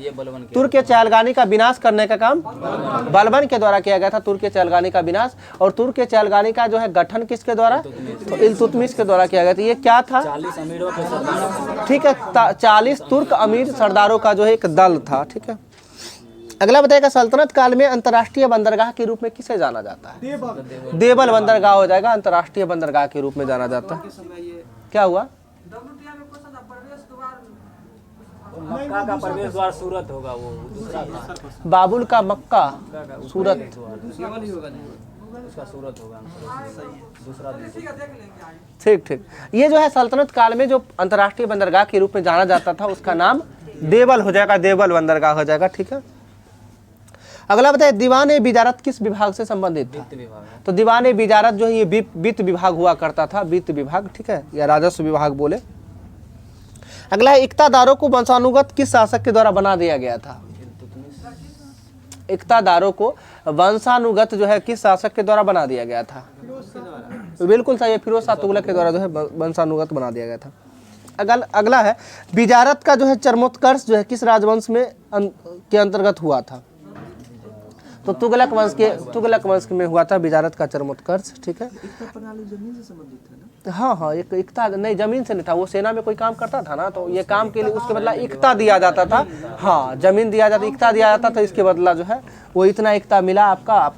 तुर्क के चालगानी का विनाश करने का काम बलबन के द्वारा किया गया था, तुर्क के चालगानी का विनाश। और तुर्क के चालगानी का जो है गठन किसके द्वारा? तो इल्तुतमिश के द्वारा किया गया था। ये क्या था? 40 अमीरों के, ठीक है, 40 तुर्क अमीर सरदारों का जो है एक दल था, ठीक है। अगला बताएगा, सल्तनत काल में अंतर्राष्ट्रीय बंदरगाह के रूप में किसे जाना जाता है? देवल बंदरगाह हो जाएगा, अंतर्राष्ट्रीय बंदरगाह के रूप में जाना जाता है। क्या हुआ? मक्का का प्रवेश द्वार सूरत होगा, वो दूसरा था। बाबुल का मक्का सूरत, उसका सूरत होगा दूसरा। ठीक। ये जो है सल्तनत काल में जो अंतर्राष्ट्रीय बंदरगाह के रूप में जाना जाता था उसका नाम देवल हो जाएगा, देवल बंदरगाह हो जाएगा, ठीक है। अगला बताए, दीवान बिजारत किस विभाग से संबंधित था? तो दीवान बिजारत जो है ये वित्त विभाग हुआ करता था, वित्त विभाग, ठीक है, या राजस्व विभाग बोले। अगला है, इक्तादारों को वंशानुगत किस शासक के द्वारा बना दिया गया था? इक्तादारों को वंशानुगत जो है किस शासक के द्वारा बना दिया गया था? बिल्कुल सही, फिरोज शाह तुगलक के द्वारा जो है वंशानुगत बना दिया गया था। अगला है, बिजारत का जो है चरमोत्कर्ष जो है किस राजवंश में के अंतर्गत हुआ था? तो तुगलक वंश में हुआ था बिजारत का चरमोत्कर्ष, ठीक है। जमीन से संबंधित है ना? हाँ, एक इक्ता नहीं, जमीन से नहीं था, वो सेना में कोई काम करता था ना, तो ये काम के लिए उसके बदला इक्ता दिया जाता था। हाँ, जमीन दिया जाता, इक्ता दिया जाता था, इसके बदला जो है वो इतना इक्ता मिला आपका।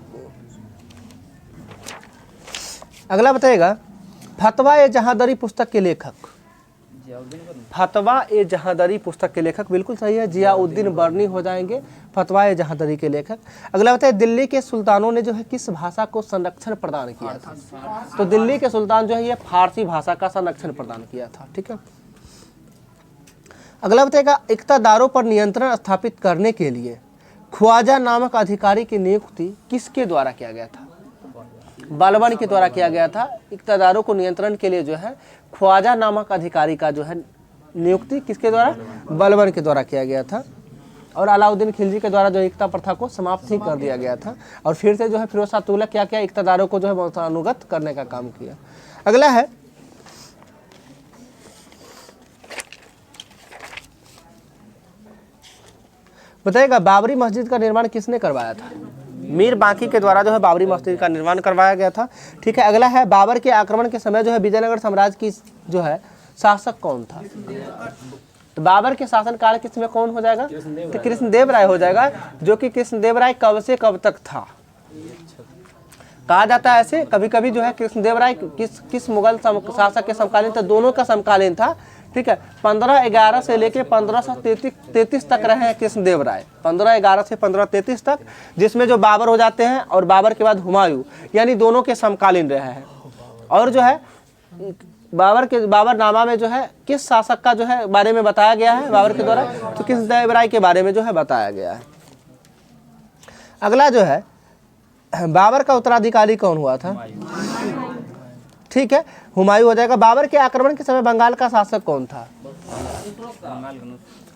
अगला बताइएगा, फतवा ए जहांदरी पुस्तक के लेखक, फतवा ए जहांदरी पुस्तक के लेखक बिल्कुल सही है, जियाउद्दीन बर्नी हो जाएंगे फतवा ए जहांदरी के लेखक। अगला बताइए दिल्ली के सुल्तानों ने जो है किस भाषा को संरक्षण प्रदान किया था? तो दिल्ली के सुल्तान जो है ये फारसी भाषा का संरक्षण प्रदान किया था, ठीक है। अगला बताएगा इक्तदारों पर नियंत्रण स्थापित करने के लिए ख्वाजा नामक अधिकारी की नियुक्ति किसके द्वारा किया गया था? बलबन के द्वारा किया गया था। इक्तदारों को नियंत्रण के लिए जो है ख्वाजा नामक अधिकारी का जो है नियुक्ति किसके द्वारा? बलबन के द्वारा किया गया था। और अलाउद्दीन खिलजी के द्वारा जो इक्ता प्रथा को समाप्त ही कर दिया गया था और फिर से जो है फिरोज शाह तुगलक क्या किया? इक्तदारों को जो है वंशानुगत करने का काम किया। अगला है बताइएगा बाबरी मस्जिद का निर्माण किसने करवाया था? मीर बांकी के द्वारा जो है बाबरी मस्जिद का निर्माण करवाया गया था, ठीक है। अगला है बाबर के आक्रमण के समय जो है विजयनगर साम्राज्य की जो है शासक कौन था? तो बाबर के शासनकाल किसमें कौन हो जाएगा? तो कृष्णदेव राय हो जाएगा, जो कि कृष्णदेव राय कब से कब तक था कहा जाता है ऐसे। कभी कभी जो है कृष्णदेव राय किस मुगल शासक के समकालीन था? दोनों का समकालीन था, ठीक है। 1511 से लेके 1533 तक रहे हैं कृष्णदेव राय, 1511 से 1533 तक, जिसमें जो बाबर हो जाते हैं और बाबर के बाद हुमायूं, यानी दोनों के समकालीन रहे हैं। और जो है बाबरनामा में जो है किस शासक का जो है बारे में बताया गया है बाबर के द्वारा? तो कृष्णदेव राय के बारे में जो है बताया गया है। अगला जो है बाबर का उत्तराधिकारी कौन हुआ था? ठीक है, हुमायूं हो जाएगा। बाबर के आक्रमण के समय बंगाल का शासक कौन था?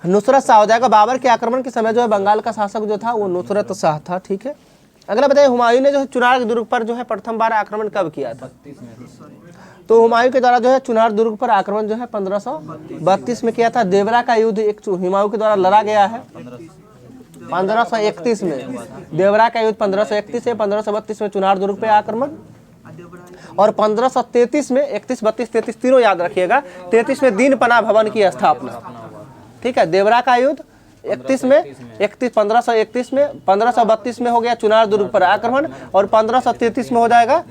नुसरत शाह हो जाएगा। बाबर के आक्रमण के समय जो है बंगाल का शासक जो था वो नुसरत शाह था, ठीक है। अगला बताइए हुमायूं ने जो है चुनार दुर्ग पर जो है प्रथम बार आक्रमण कब किया था? तो हुमायूं के द्वारा जो है चुनार दुर्ग पर आक्रमण जो है 1532 में किया था। देवरा का युद्ध एक हुमायूं के द्वारा लड़ा गया है 1531 में। देवरा का युद्ध 1531 से 1532 में चुनार दुर्ग पे आक्रमण, और 1533 में 31, 32, 33 तीनों याद रखिएगा। 33 में दीन पनाह भवन की स्थापना, ठीक है। देवरा का युद्ध 31 में 1531 में, 1532 में हो गया चुनार दुर्ग पर आक्रमण, और 1533 में हो जाएगा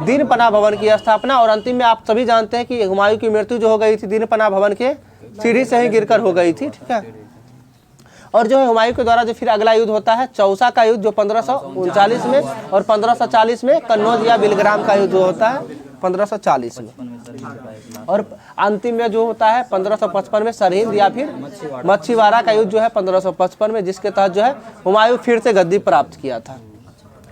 दीन पनाह भवन की स्थापना। और अंतिम में आप सभी जानते हैं कि हुमायूं की मृत्यु जो हो गई थी दीन पनाह भवन के सीढ़ी से ही गिरकर हो गई थी, ठीक है। और जो है हुमायूं के द्वारा जो फिर अगला युद्ध होता है चौसा का युद्ध, जो 1539 में, और 1540 में कन्नौज या बिलग्राम का युद्ध जो होता है 1540 में। और अंतिम में जो होता है 1555 में सरहिंद या फिर मच्छीवाड़ा का युद्ध जो है 1555 में, जिसके तहत जो है हुमायूं फिर से गद्दी प्राप्त किया था।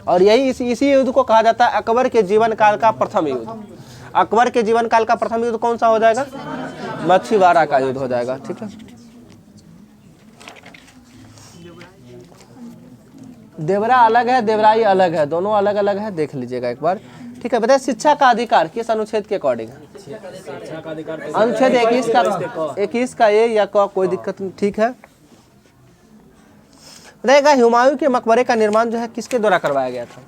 और यही इसी युद्ध को कहा जाता है अकबर के जीवन काल का प्रथम युद्ध। अकबर के जीवन काल का प्रथम युद्ध कौन सा हो जाएगा? मच्छीवाड़ा का युद्ध हो जाएगा, ठीक है। देवरा अलग है, देवराई अलग है, दोनों अलग अलग है, देख लीजिएगा एक बार, ठीक है। बताइए शिक्षा का अधिकार किस अनुच्छेद के अकॉर्डिंग है? अनुच्छेद 21 का ए या क, कोई दिक्कत नहीं, ठीक है। बताइएगा हुमायूं के मकबरे का निर्माण जो है किसके द्वारा करवाया गया था?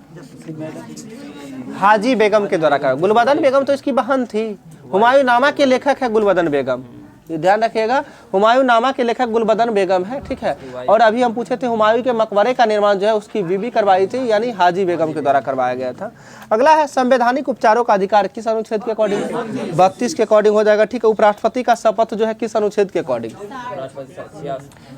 हाजी बेगम के द्वारा करवाया। गुलबदन बेगम तो इसकी बहन थी। हुमायूं नामा के लेखक है गुलबदन बेगम, ये ध्यान रखिएगा। हुमायूं नामा के लेखक गुलबदन बेगम है, ठीक है। और अभी हम पूछे थे हुमायूं के मकबरे का निर्माण जो है उसकी बीबी करवाई थी, यानी हाजी बेगम के द्वारा करवाया गया था। अगला है संवैधानिक उपचारों का अधिकार किस अनुच्छेद के अकॉर्डिंग? 32 के अकॉर्डिंग हो जाएगा, ठीक है। उपराष्ट्रपति का शपथ जो है किस अनुच्छेद के अकॉर्डिंग?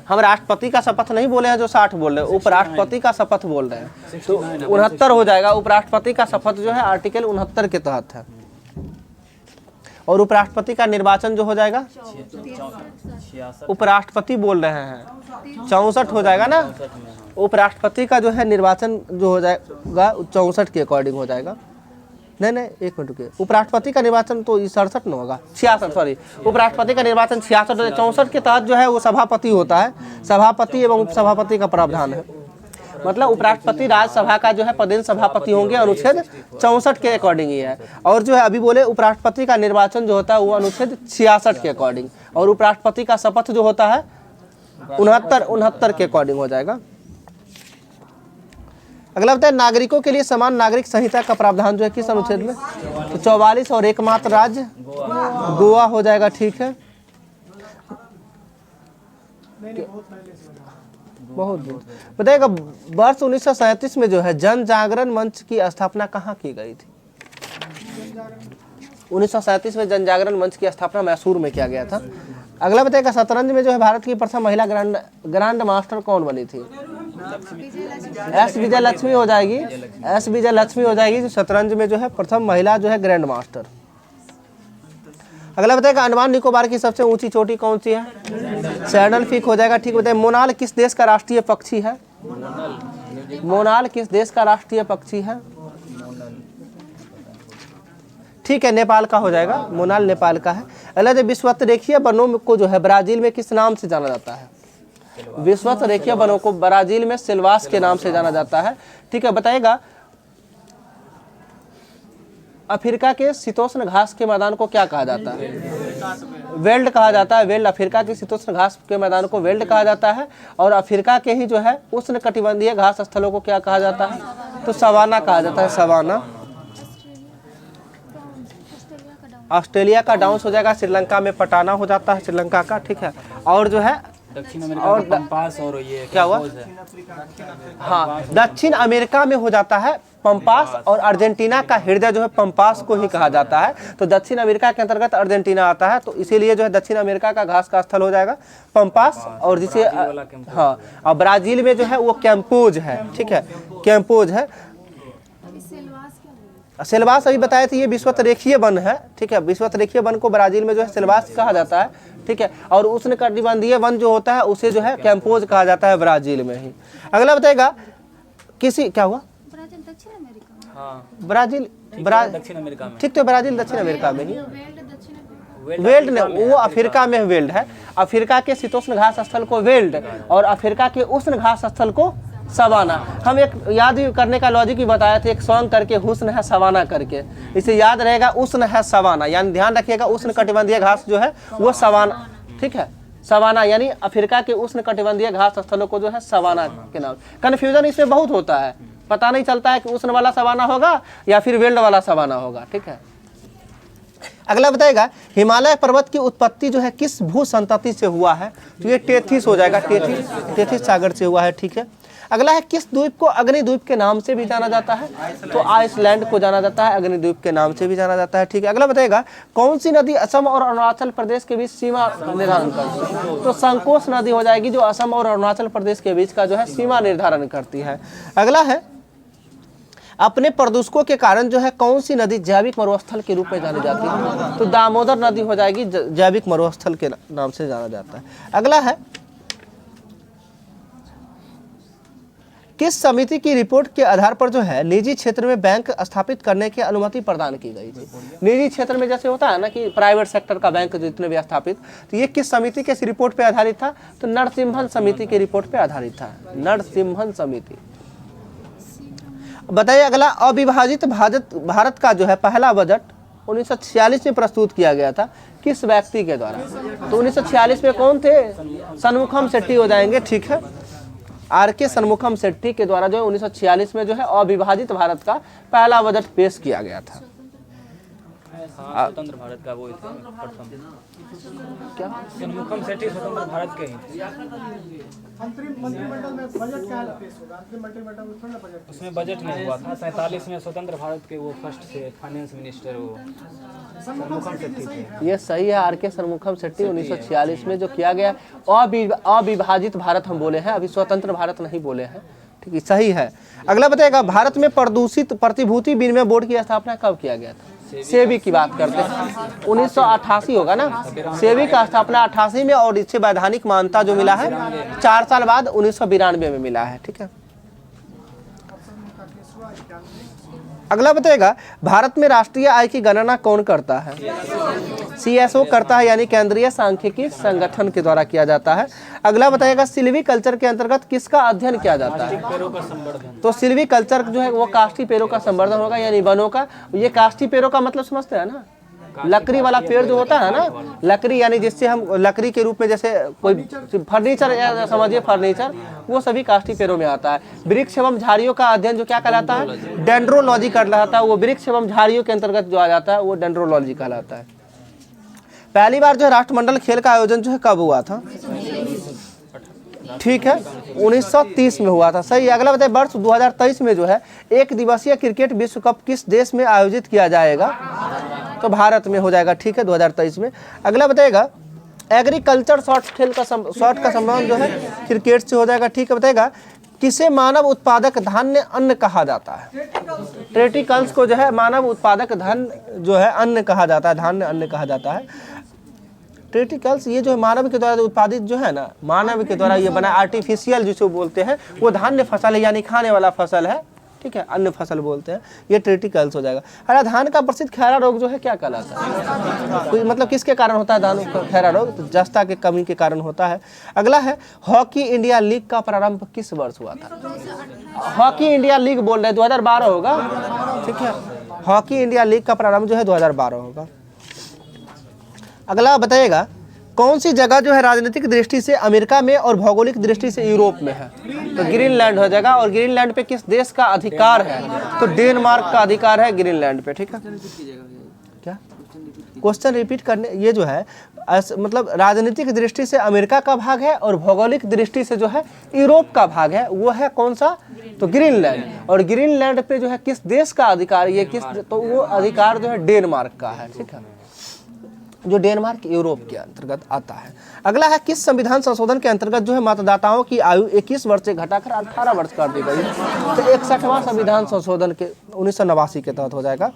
हम राष्ट्रपति का शपथ नहीं बोले हैं जो 60 बोल रहे हैं, उपराष्ट्रपति का शपथ बोल रहे हैं, तो 69 हो जाएगा। उपराष्ट्रपति का शपथ जो है आर्टिकल 69 के तहत है। और उपराष्ट्रपति का निर्वाचन जो हो जाएगा, उपराष्ट्रपति बोल रहे हैं 64 हो जाएगा ना। उपराष्ट्रपति का जो है निर्वाचन जो हो जाएगा 64 के अकॉर्डिंग हो जाएगा। नहीं एक मिनट रुकिए, उपराष्ट्रपति का निर्वाचन तो 67 में होगा, 66 सॉरी। उपराष्ट्रपति का निर्वाचन 66 64 के तहत जो है वो सभापति होता है। सभापति एवं उपसभापति का प्रावधान है, मतलब उपराष्ट्रपति राज्यसभा का जो है पदेन सभापति होंगे, अनुच्छेद 64 के अकॉर्डिंग ही है। और जो है अभी बोले उपराष्ट्रपति का निर्वाचन जो होता है वो अनुच्छेद 66 के अकॉर्डिंग, और उपराष्ट्रपति का शपथ जो होता है 69 के अकॉर्डिंग हो जाएगा। अगला बताए नागरिकों के लिए समान नागरिक संहिता का प्रावधान जो है किस अनुच्छेद में? तो 44 और एकमात्र राज्य गोवा हो जाएगा, ठीक है। बहुत बताइएगा वर्ष 1937 में जो है जन जागरण मंच की स्थापना कहाँ की गई थी? 1937 में जनजागरण मंच की स्थापना मैसूर में किया गया था। अगला बताइएगा शतरंज में जो है भारत की प्रथम महिला ग्रैंड मास्टर कौन बनी थी? एस विजय लक्ष्मी हो जाएगी, एस विजय लक्ष्मी हो जाएगी जो शतरंज में जो है प्रथम महिला जो है ग्रैंड मास्टर। अगला बताइएगा अंडमान निकोबार की सबसे ऊंची चोटी कौन सी है? सैडल पीक हो जाएगा। ठीक बताइए मोनाल किस देश का राष्ट्रीय पक्षी है? मोनाल किस देश का राष्ट्रीय पक्षी है? ठीक है, नेपाल का हो जाएगा, मोनाल नेपाल का है। अगला जो विश्वत रेखीय वनों को जो है ब्राजील में किस नाम से जाना जाता है? विश्वत रेखीय वनों को ब्राजील में सिल्वास के नाम से जाना जाता है। ठीक है, बताइएगा अफ्रीका के शीतोष्ण घास के मैदान को क्या कहा जाता है? वेल्ड कहा जाता है, वेल्ड। अफ्रीका के शीतोष्ण घास के मैदान को वेल्ड कहा जाता है। और अफ्रीका के ही जो है उष्ण कटिबंधीय घास स्थलों को क्या कहा जाता है? तो सवाना कहा जाता है, सवाना। ऑस्ट्रेलिया का डाउन्स हो जाएगा, श्रीलंका में पटाना हो जाता है श्रीलंका का। ठीक है, और जो है दक्षिण अमेरिका में पंपास और ये क्या हुआ? हाँ, दक्षिण अमेरिका में हो जाता है पंपास और अर्जेंटीना का हृदय जो है पंपास को ही कहा जाता है। तो दक्षिण अमेरिका के अंतर्गत अर्जेंटीना आता है, तो इसीलिए जो है दक्षिण अमेरिका का घास का स्थल हो जाएगा पंपास। और जिसे हाँ, और ब्राजील में जो है वो कैंपोज है। ठीक है, कैंपोज है। सेल्वास अभी बताए थे, ये विश्वत रेखीय वन है। ठीक है, विश्वत रेखीय वन को ब्राजील में जो है सेल्वास कहा जाता है। ठीक है, और उष्ण कटिबंधीय वन जो होता है उसे जो है कैंपोज कहा जाता है ब्राजील में ही। अगला बताएगा किसी क्या हुआ? ब्राजील दक्षिण अमेरिका में। हाँ, ब्राजील दक्षिण अमेरिका में। ठीक, तो ब्राजील दक्षिण अमेरिका में ही। वेल्ड दक्षिण अमेरिका। वेल्ड ने वो अफ्रीका में वेल्ड है। अफ्रीका के शीतोष्ण घास स्थल को वेल्ड और अफ्रीका के उष्ण घास स्थल को सवाना। हम एक याद करने का लॉजिक भी बताए थे, एक सॉन्ग करके हुस्न है सवाना करके, इसे याद रहेगा। उष्ण है सवाना, यानी ध्यान रखिएगा उष्ण कटिबंधीय घास जो है वो सवाना। ठीक है, सवाना यानी अफ्रीका के उष्ण कटिबंधीय घास स्थलों को जो है सवाना के नाम। कन्फ्यूजन इसमें बहुत होता है, पता नहीं चलता है कि उष्ण वाला सवाना होगा या फिर वेल्ड वाला सवाना होगा। ठीक है, अगला बताएगा हिमालय पर्वत की उत्पत्ति जो है किस भू संतति से हुआ है? तो ये टेथिस हो जाएगा, टेथिस सागर से हुआ है। ठीक है, अगला है किस द्वीप को अग्निद्वीप के नाम से भी जाना जाता है? तो आइसलैंड को जाना जाता है, अग्निद्वीप के नाम से भी जाना जाता है। ठीक है, अगला बताएगा कौन सी नदी असम और अरुणाचल प्रदेश के बीच सीमा निर्धारण करती है? तो संकोच नदी हो जाएगी जो असम और अरुणाचल प्रदेश के बीच का जो है सीमा निर्धारण करती है। अगला है अपने प्रदूषकों के कारण जो है कौन सी नदी जैविक मरुस्थल के रूप में जानी जाती है? तो दामोदर नदी हो जाएगी, जैविक मरुस्थल के नाम से जाना जाता है। अगला है किस समिति की रिपोर्ट के आधार पर जो है निजी क्षेत्र में बैंक स्थापित करने की अनुमति प्रदान की गई थी? निजी क्षेत्र में जैसे होता है ना कि प्राइवेट सेक्टर का बैंक जितने भी स्थापित, तो ये किस समिति के रिपोर्ट पे आधारित था? तो नरसिम्हन समिति के रिपोर्ट पे आधारित था, नरसिम्हन समिति। बताइए अगला अविभाजित भारत का जो है पहला बजट 1946 में प्रस्तुत किया गया था, किस व्यक्ति के द्वारा? तो 1946 में कौन थे? सन्मुखम शेट्टी हो जाएंगे। ठीक है, आर.के. सन्मुखम शेट्टी के द्वारा जो है 1946 में जो है अविभाजित भारत का पहला बजट पेश किया गया था। हाँ, स्वतंत्र भारत का वो थे प्रथम। क्या सन्मुखम शेट्टी स्वतंत्र भारत के ही। अंतरिम मंत्रिमंडल में बजट क्या पेश होगा? अंतरिम मंत्रिमंडल में थोड़ा बजट उसमें बजट नहीं हुआ था। 47 में स्वतंत्र भारत के वो फर्स्ट से फाइनेंस मिनिस्टर वो सन्मुखम शेट्टी थे। ये सही है, आर.के. सन्मुखम शेट्टी 1946 में जो किया गया अविभाजित भारत हम बोले हैं, अभी स्वतंत्र भारत नहीं बोले हैं। ठीक है, सही है। अगला बताएगा भारत में प्रदूषित प्रतिभूति विनिमय बोर्ड की स्थापना कब किया गया था? सेबी की बात करते हैं, 1988 होगा ना। सेबी का स्थापना 88 में और इससे वैधानिक मान्यता जो मिला है 4 साल बाद 1992 में मिला है। ठीक है, अगला बताएगा भारत में राष्ट्रीय आय की गणना कौन करता है? CSO करता है, यानी केंद्रीय सांख्यिकी संगठन के द्वारा किया जाता है। अगला बताएगा सिल्वी कल्चर के अंतर्गत किसका अध्ययन किया जाता है? पेड़ों का संवर्धन। तो सिल्वी कल्चर जो है वो काष्ठी पेड़ों का संवर्धन होगा, यानी वनों का। ये काष्ठी पेड़ों का मतलब समझते हैं ना, लकड़ी वाला पेड़ जो होता है ना, लकड़ी यानी जिससे हम लकड़ी के रूप में जैसे कोई फर्नीचर या समझिए फर्नीचर, वो सभी काष्ठी पेड़ों में आता है। वृक्ष एवं झाड़ियों का अध्ययन जो क्या कहलाता है? डेंड्रोलॉजी कहलाता है। वो वृक्ष एवं झाड़ियों के अंतर्गत जो आ जाता है वो डेंड्रोलॉजी कहलाता है। पहली बार जो है राष्ट्रमंडल खेल का आयोजन जो है कब हुआ था? ठीक है, 1930 में हुआ था। सही। अगला बताइए वर्ष 2023 में जो है एक दिवसीय क्रिकेट विश्व कप किस देश में आयोजित किया जाएगा? तो भारत में हो जाएगा, ठीक है, 2023 में। अगला बताएगा एग्रीकल्चर शॉर्ट का संबंध जो है क्रिकेट से हो जाएगा, ठीक है। बताएगा किसे मानव उत्पादक धान्य अन्न कहा जाता है? ट्रेटिकल्स को जो है मानव उत्पादक धन जो है अन्न कहा जाता है, धान्य अन्न कहा जाता है। ट्रेटिकल्स ये जो है मानव के द्वारा उत्पादित जो है ना, मानव के द्वारा ये बना आर्टिफिशियल जिसको बोलते हैं, वो धान्य फसल है, यानी खाने वाला फसल है, ठीक है, अन्न फसल बोलते हैं, ये ट्रेटिकल्स हो जाएगा। अरे धान का प्रसिद्ध खैरा रोग जो है क्या कहलाता है? कोई मतलब किसके कारण होता है धान का खैरा रोग? तो जस्ता के कमी के कारण होता है। अगला है हॉकी इंडिया लीग का प्रारंभ किस वर्ष हुआ था? हॉकी इंडिया लीग बोल रहे 2012 होगा, ठीक है, हॉकी इंडिया लीग का प्रारंभ जो है 2012 होगा। अगला बताइएगा कौन सी जगह जो है राजनीतिक दृष्टि से अमेरिका में और भौगोलिक दृष्टि से यूरोप में है? तो ग्रीनलैंड हो जाएगा। और ग्रीनलैंड पे किस देश का अधिकार है? तो डेनमार्क का अधिकार है ग्रीनलैंड पे, ठीक है। क्या क्वेश्चन रिपीट करने, ये जो है मतलब राजनीतिक दृष्टि से अमेरिका का भाग है और भौगोलिक दृष्टि से जो है यूरोप का भाग है, वो है कौन सा? तो ग्रीनलैंड। और ग्रीनलैंड पे जो है किस देश का अधिकार, ये किस, तो वो अधिकार जो है डेनमार्क का है, ठीक है, जो डेनमार्क यूरोप के अंतर्गत आता है। अगला है किस संविधान संशोधन के अंतर्गत जो है मतदाताओं की आयु 21 वर्ष से घटाकर 18 वर्ष कर दी गई? तो 61वां संविधान संशोधन के 1989 के तहत हो जाएगा।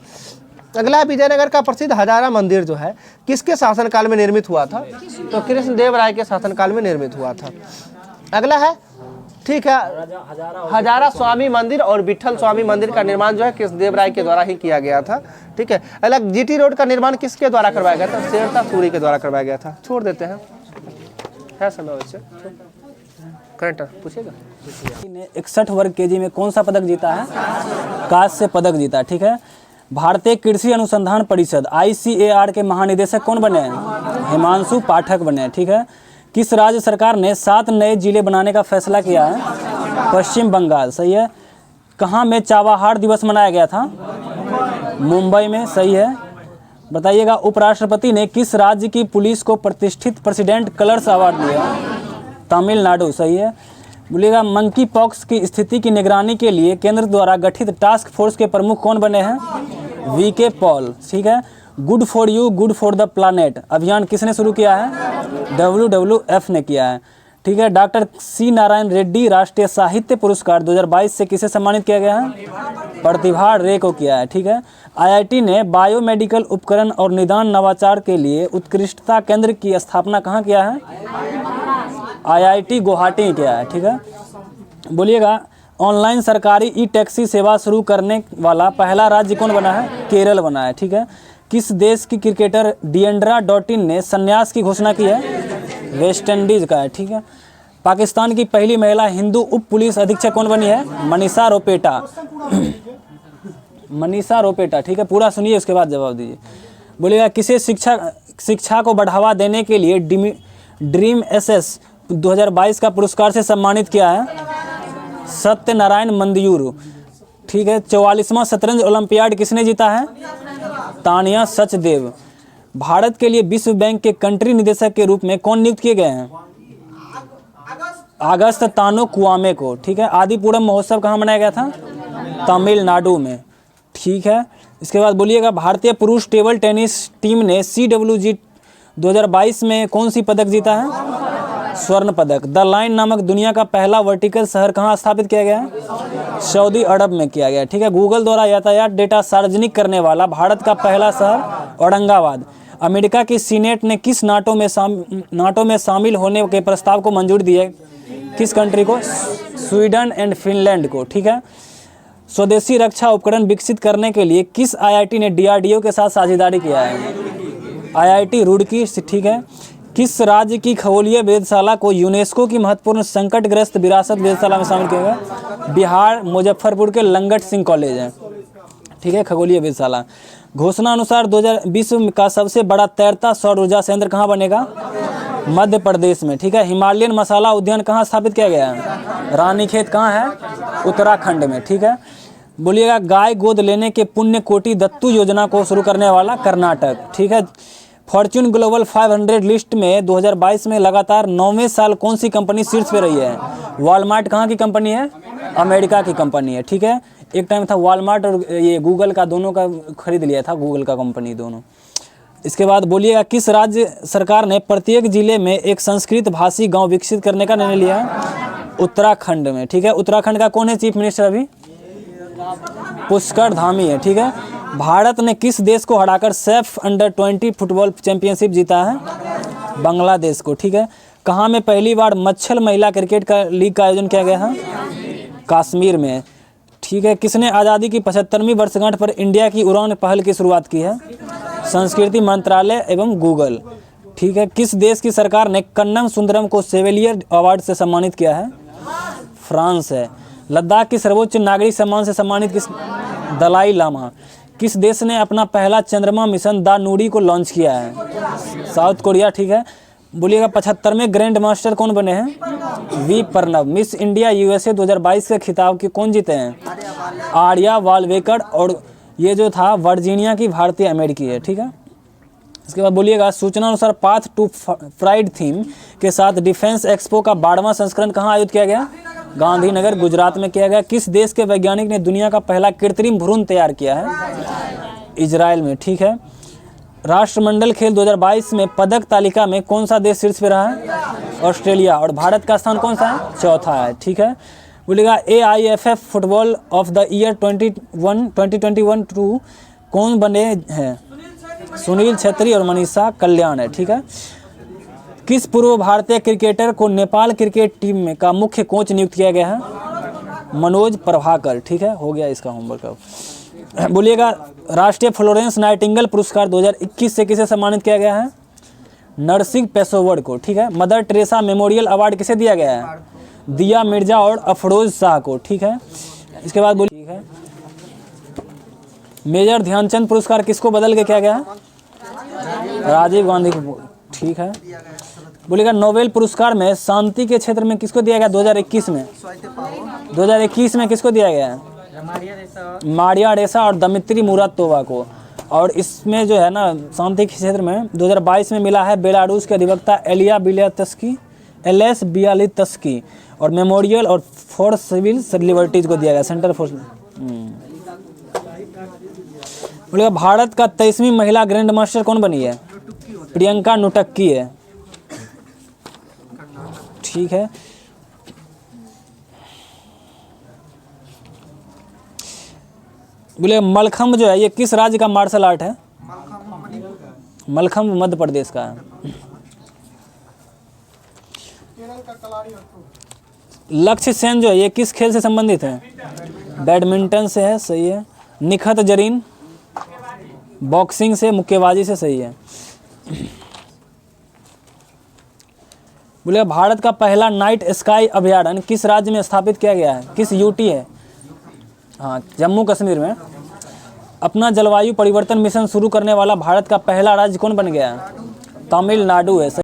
अगला है विजयनगर का प्रसिद्ध हजारा मंदिर जो है किसके शासनकाल में निर्मित हुआ था? तो कृष्णदेव राय के शासनकाल में निर्मित हुआ था। अगला है, ठीक है, हजारा स्वामी मंदिर और विठल स्वामी मंदिर का निर्माण जो है कृष्णदेव राय के द्वारा ही किया गया था, ठीक है। अलग जीटी रोड का निर्माण किसके द्वारा करवाया गया था? शेरशाह सूरी के द्वारा करवाया गया था। छोड़ देते हैं, है समय वैसे करंट पूछेगा। 61 वर्ग केजी में कौन सा पदक जीता है? कांस्य पदक जीता, ठीक है। भारतीय कृषि अनुसंधान परिषद ICAR के महानिदेशक कौन बने हैं? हिमांशु पाठक बने हैं, ठीक है। किस राज्य सरकार ने 7 नए जिले बनाने का फैसला किया है? पश्चिम बंगाल, सही है। कहाँ में चाबहार दिवस मनाया गया था? मुंबई में, सही है। बताइएगा उपराष्ट्रपति ने किस राज्य की पुलिस को प्रतिष्ठित प्रेसिडेंट कलर्स अवार्ड दिया? तमिलनाडु, सही है। बोलिएगा मंकी पॉक्स की स्थिति की निगरानी के लिए केंद्र द्वारा गठित टास्क फोर्स के प्रमुख कौन बने हैं? VK पॉल, ठीक है। Good for you good for the planet अभियान किसने शुरू किया है? WWF ने किया है, ठीक है। डॉक्टर C नारायण रेड्डी राष्ट्रीय साहित्य पुरस्कार 2022 से किसे सम्मानित किया गया है? प्रतिभा रे को किया है, ठीक है। IIT ने बायोमेडिकल उपकरण और निदान नवाचार के लिए उत्कृष्टता केंद्र की स्थापना कहाँ किया है? IIT गुवाहाटी किया है, ठीक है। बोलिएगा ऑनलाइन सरकारी ई-टैक्सी सेवा शुरू करने वाला पहला राज्य कौन बना है? केरल बना है, ठीक है। किस देश की क्रिकेटर डिएंड्रा डॉटिन ने संन्यास की घोषणा की है? वेस्ट इंडीज का है, ठीक है। पाकिस्तान की पहली महिला हिंदू उप पुलिस अधीक्षक कौन बनी है? मनीषा रोपेटा, मनीषा रोपेटा, ठीक है। पूरा सुनिए उसके बाद जवाब दीजिए। बोलिएगा किसे शिक्षा को बढ़ावा देने के लिए ड्रीम SS 2022 का पुरस्कार से सम्मानित किया है? सत्यनारायण मंदियूर, ठीक है। 44वां शतरंज ओलंपियाड किसने जीता है? तानिया सचदेव। भारत के लिए विश्व बैंक के कंट्री निदेशक के रूप में कौन नियुक्त किए गए हैं? अगस्त तानो कुआमे को, ठीक है। आदिपुरम महोत्सव कहाँ मनाया गया था? तमिलनाडु में, ठीक है। इसके बाद बोलिएगा भारतीय पुरुष टेबल टेनिस टीम ने CWG 2022 में कौन सी पदक जीता है? स्वर्ण पदक। द लाइन नामक दुनिया का पहला वर्टिकल शहर कहाँ स्थापित किया गया है? सऊदी अरब में किया गया, ठीक है। गूगल द्वारा यातायात डेटा सार्वजनिक करने वाला भारत का पहला शहर औरंगाबाद। अमेरिका की सीनेट ने किस नाटो में शामिल होने के प्रस्ताव को मंजूरी दी है? किस कंट्री को? स्वीडन एंड फिनलैंड को, ठीक है। स्वदेशी रक्षा उपकरण विकसित करने के लिए किस IIT ने DRDO के साथ साझेदारी किया है? IIT रुड़की, ठीक है। किस राज्य की खगोलीय वेधशाला को यूनेस्को की महत्वपूर्ण संकटग्रस्त विरासत वेधशाला में शामिल किया गया? बिहार मुजफ्फरपुर के लंगट सिंह कॉलेज है, ठीक है, खगोलीय वेधशाला। घोषणा अनुसार 2020 का सबसे बड़ा तैरता सौर ऊर्जा संयंत्र कहाँ बनेगा? मध्य प्रदेश में, ठीक है। हिमालयन मसाला उद्यान कहाँ स्थापित किया गया है? रानीखेत कहाँ है? उत्तराखंड में, ठीक है। बोलिएगा गाय गोद लेने के पुण्य कोटि दत्तू योजना को शुरू करने वाला कर्नाटक, ठीक है। फॉर्च्यून ग्लोबल 500 लिस्ट में 2022 में लगातार 9वें साल कौन सी कंपनी शीर्ष पे रही है? वॉलमार्ट कहाँ की कंपनी है? अमेरिका की कंपनी है, ठीक है। एक टाइम था वॉलमार्ट और ये गूगल का, दोनों का खरीद लिया था गूगल का कंपनी दोनों। इसके बाद बोलिएगा, किस राज्य सरकार ने प्रत्येक जिले में एक संस्कृत भाषी गांव विकसित करने का निर्णय लिया है? उत्तराखंड में, ठीक है। उत्तराखंड का कौन है चीफ मिनिस्टर अभी? पुष्कर धामी है, ठीक है। भारत ने किस देश को हराकर सैफ अंडर-20 फुटबॉल चैंपियनशिप जीता है? बांग्लादेश को, ठीक है। कहाँ में पहली बार मच्छल महिला क्रिकेट का लीग का आयोजन किया गया है? कश्मीर में, ठीक है। किसने आज़ादी की 75वीं वर्षगांठ पर इंडिया की उड़ान पहल की शुरुआत की है? संस्कृति मंत्रालय एवं गूगल, ठीक है। किस देश की सरकार ने कन्नम सुंदरम को सेवेलियर अवार्ड से सम्मानित किया है? फ्रांस है। लद्दाख की सर्वोच्च नागरिक सम्मान से सम्मानित किस? दलाई लामा। किस देश ने अपना पहला चंद्रमा मिशन द नूडी को लॉन्च किया है? साउथ कोरिया, ठीक है। बोलिएगा, 75वें ग्रैंड मास्टर कौन बने हैं? V Pranav. Miss India USA 2022 के खिताब के कौन जीते हैं? आर्या वालवेकर, और ये जो था वर्जीनिया की भारतीय अमेरिकी है, ठीक है। इसके बाद बोलिएगा, सूचना अनुसार पाथ टू प्राइड थीम के साथ डिफेंस एक्सपो का 12वां संस्करण कहाँ आयोजित किया गया? गांधीनगर, गुजरात में किया गया। किस देश के वैज्ञानिक ने दुनिया का पहला कृत्रिम भ्रूण तैयार किया है? इजराइल में, ठीक है। राष्ट्रमंडल खेल 2022 में पदक तालिका में कौन सा देश शीर्ष पे रहा है? ऑस्ट्रेलिया। और भारत का स्थान कौन सा है? चौथा है, ठीक है। बोलिएगा, AIFF football of the year 2021-22 कौन बने हैं? सुनील छेत्री और मनीषा कल्याण है, ठीक है। किस पूर्व भारतीय क्रिकेटर को नेपाल क्रिकेट टीम में का मुख्य कोच नियुक्त किया गया है? मनोज प्रभाकर, ठीक है। हो गया इसका होमवर्क अब। बोलिएगा, राष्ट्रीय फ्लोरेंस नाइटिंगेल पुरस्कार 2021 से किसे सम्मानित किया गया है? नरसिंह पेशोवर को, ठीक है। मदर टेरेसा मेमोरियल अवार्ड किसे दिया गया है? दिया मिर्जा और अफरोज शाह को, ठीक है। इसके बाद बोलिए, ठीक है। मेजर ध्यानचंद पुरस्कार किसको बदल के किया गया है? राजीव गांधी को, ठीक है। बोलिएगा, नोबेल पुरस्कार में शांति के क्षेत्र में किसको दिया गया 2021 में? 2021 में किसको दिया गया है? मारिया रेसा और दमित्री मुरातोवा को। और इसमें जो है ना, शांति के क्षेत्र में 2022 में मिला है बेलारूस के अधिवक्ता एलेस बियालित्स्की। और मेमोरियल और फॉर सिविल लिबर्टीज को दिया गया, सेंटर फॉर। बोलिएगा, भारत का 23वीं महिला ग्रैंड मास्टर कौन बनी है? प्रियंका नुटक्की है, ठीक है। बोले, मलखम्ब जो है ये किस राज्य का मार्शल आर्ट है? मलखम्ब मध्य प्रदेश का है। लक्ष्य सेन जो है ये किस खेल से संबंधित है? बैडमिंटन से है, सही है। निखत जरीन बॉक्सिंग से, मुक्केबाजी से, सही है। बोले, भारत का पहला नाइट स्काई अभयारण्य किस राज्य में स्थापित किया गया है? किस यूटी है? हाँ, जम्मू कश्मीर में। अपना जलवायु परिवर्तन मिशन शुरू करने वाला भारत का पहला राज्य कौन बन गया है? तमिलनाडु है।